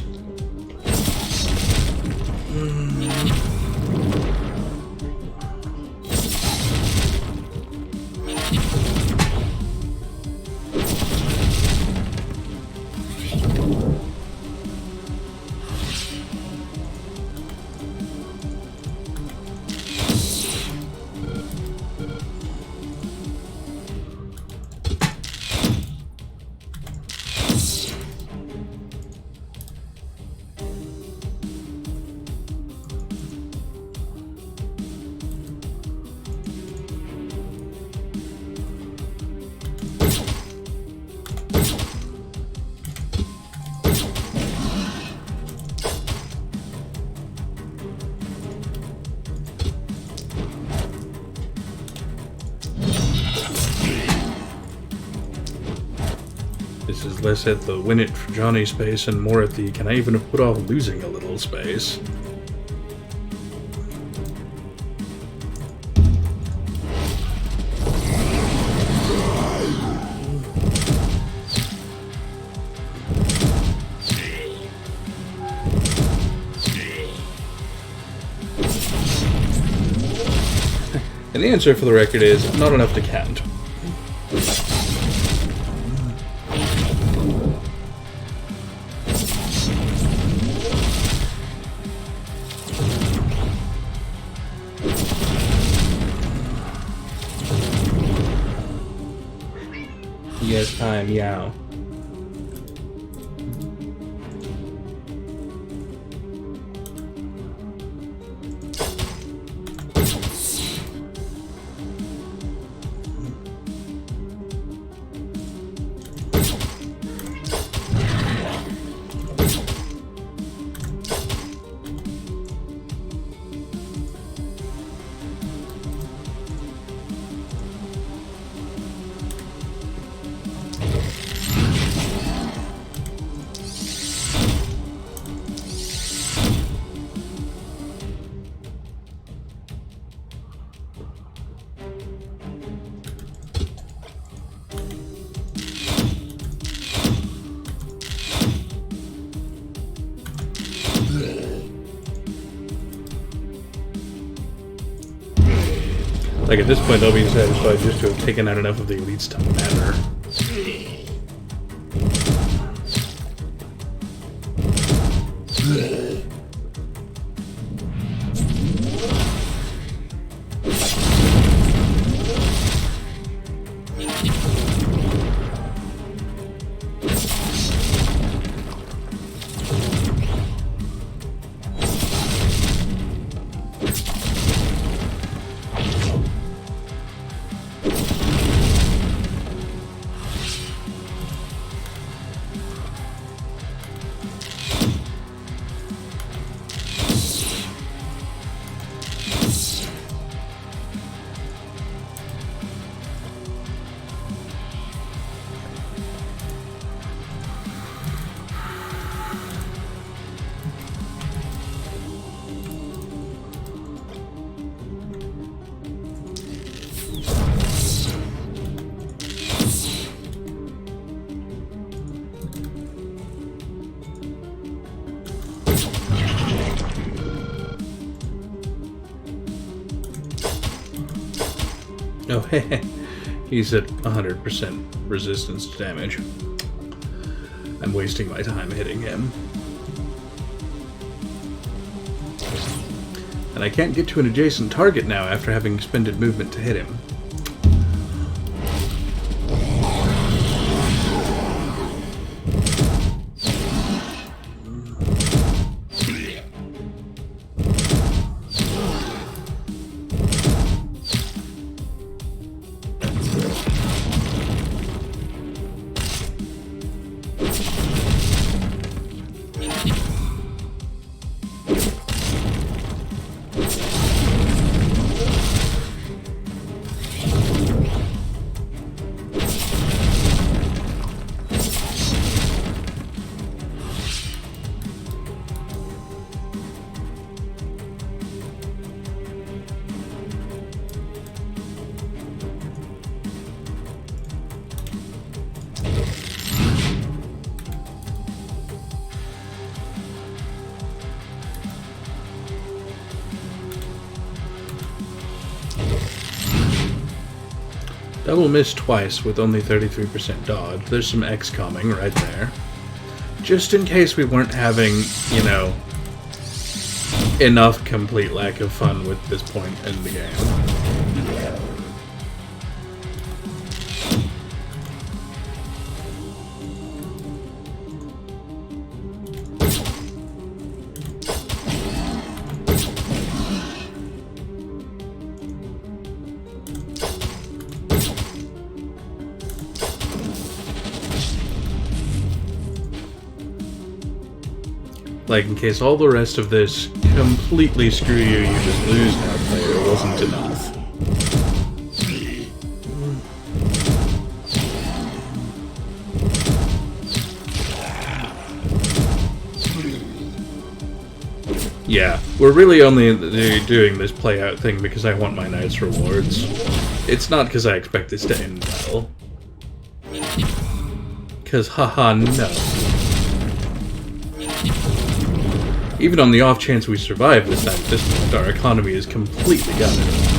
Speaker 1: This is less at the win it for Johnny space and more at the can I even have put off losing a little space. And the answer for the record is not enough to count. Yes, time, yow. Like, at this point, I'll be satisfied just to have taken out enough of the elites to matter. Oh, hey, he's at 100% resistance to damage. I'm wasting my time hitting him. And I can't get to an adjacent target now after having expended movement to hit him. Double miss twice with only 33% dodge. There's some X coming right there. Just in case we weren't having, you know, enough complete lack of fun with this point in the game. Like, in case all the rest of this completely screw you, you just lose now player wasn't enough. Yeah, we're really only doing this play-out thing because I want my nice rewards. It's not because I expect this to end well. Because, haha, no. Even on the off chance we survive this time, at this point, our economy is completely gutted.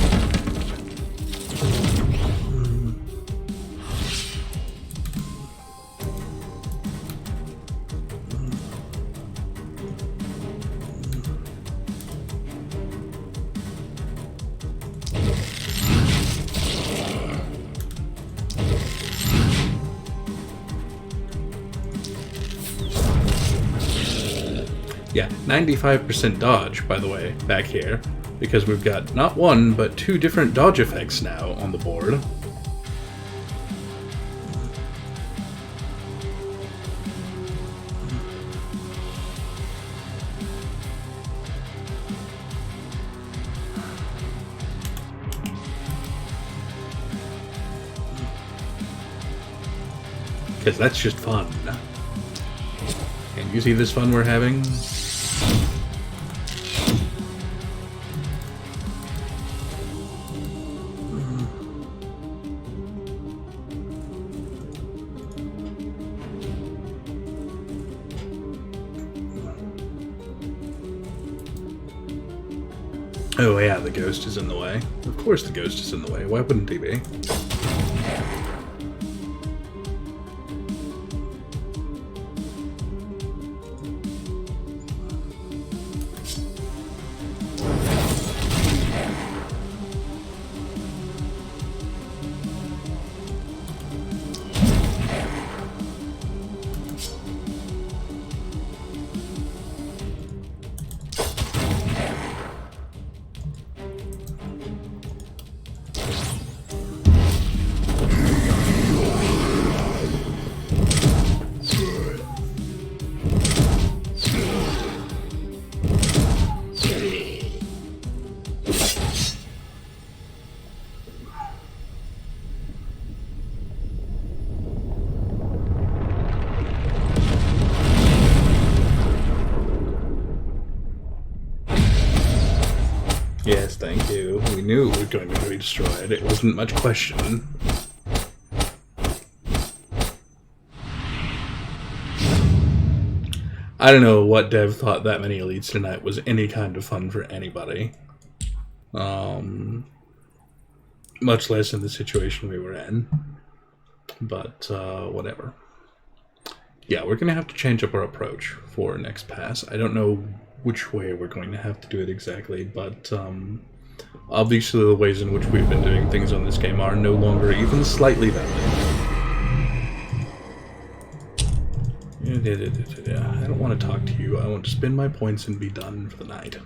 Speaker 1: Yeah, 95% dodge, by the way, back here, because we've got not one, but two different dodge effects now on the board. Because that's just fun. Can you see this fun we're having? Oh yeah, the ghost is in the way. Of course the ghost is in the way. Why wouldn't he be? Yes, thank you. We knew it was going to be destroyed. It wasn't much question. I don't know what dev thought that many elites tonight was any kind of fun for anybody. much less in the situation we were in. But, whatever. Yeah, we're going to have to change up our approach for next pass. I don't know which way we're going to have to do it exactly, but obviously the ways in which we've been doing things on this game are no longer even slightly valid. I don't want to talk to you. I want to spend my points and be done for the night.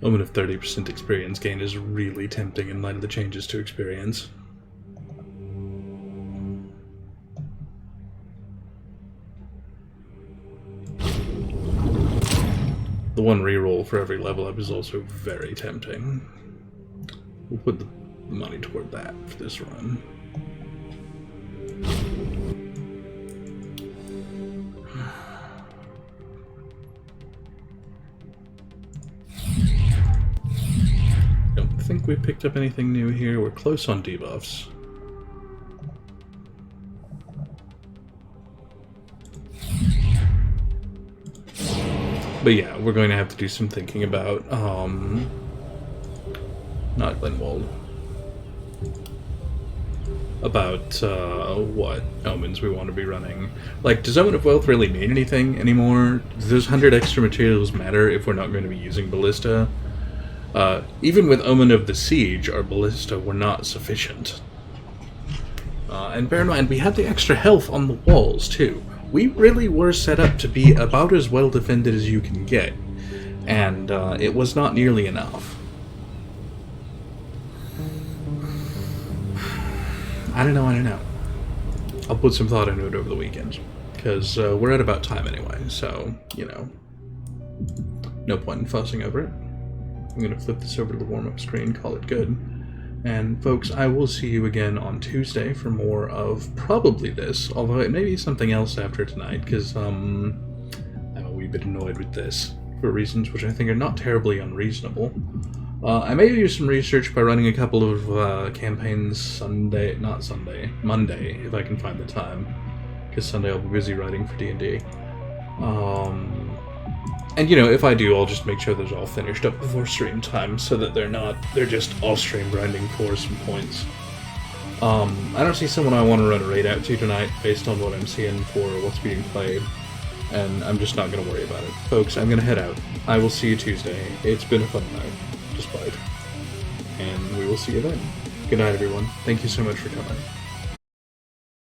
Speaker 1: Moment of 30% experience gain is really tempting in light of the changes to experience. The one reroll for every level up is also very tempting. We'll put the money toward that for this run. I think we picked up anything new here. We're close on debuffs. But yeah, we're going to have to do some thinking about, not Glenwold. About, what omens we want to be running. Like, does Omen of Wealth really mean anything anymore? Does those 100 extra materials matter if we're not going to be using Ballista? Even with Omen of the Siege, our Ballista were not sufficient. And bear in mind, we had the extra health on the walls, too. We really were set up to be about as well defended as you can get. And it was not nearly enough. I don't know. I'll put some thought into it over the weekend. Because we're at about time anyway, so, you know. No point in fussing over it. I'm going to flip this over to the warm-up screen, call it good. And folks, I will see you again on Tuesday for more of probably this, although it may be something else after tonight, because I'm a wee bit annoyed with this, for reasons which I think are not terribly unreasonable. I may do some research by running a couple of campaigns Monday, if I can find the time, because Sunday I'll be busy writing for D&D. And, you know, if I do, I'll just make sure those are all finished up before stream time, so that they're just all stream grinding for some points. I don't see someone I want to run a raid out to tonight, based on what I'm seeing for what's being played, and I'm just not going to worry about it. Folks, I'm going to head out. I will see you Tuesday. It's been a fun night, despite. And we will see you then. Good night, everyone. Thank you so much for coming.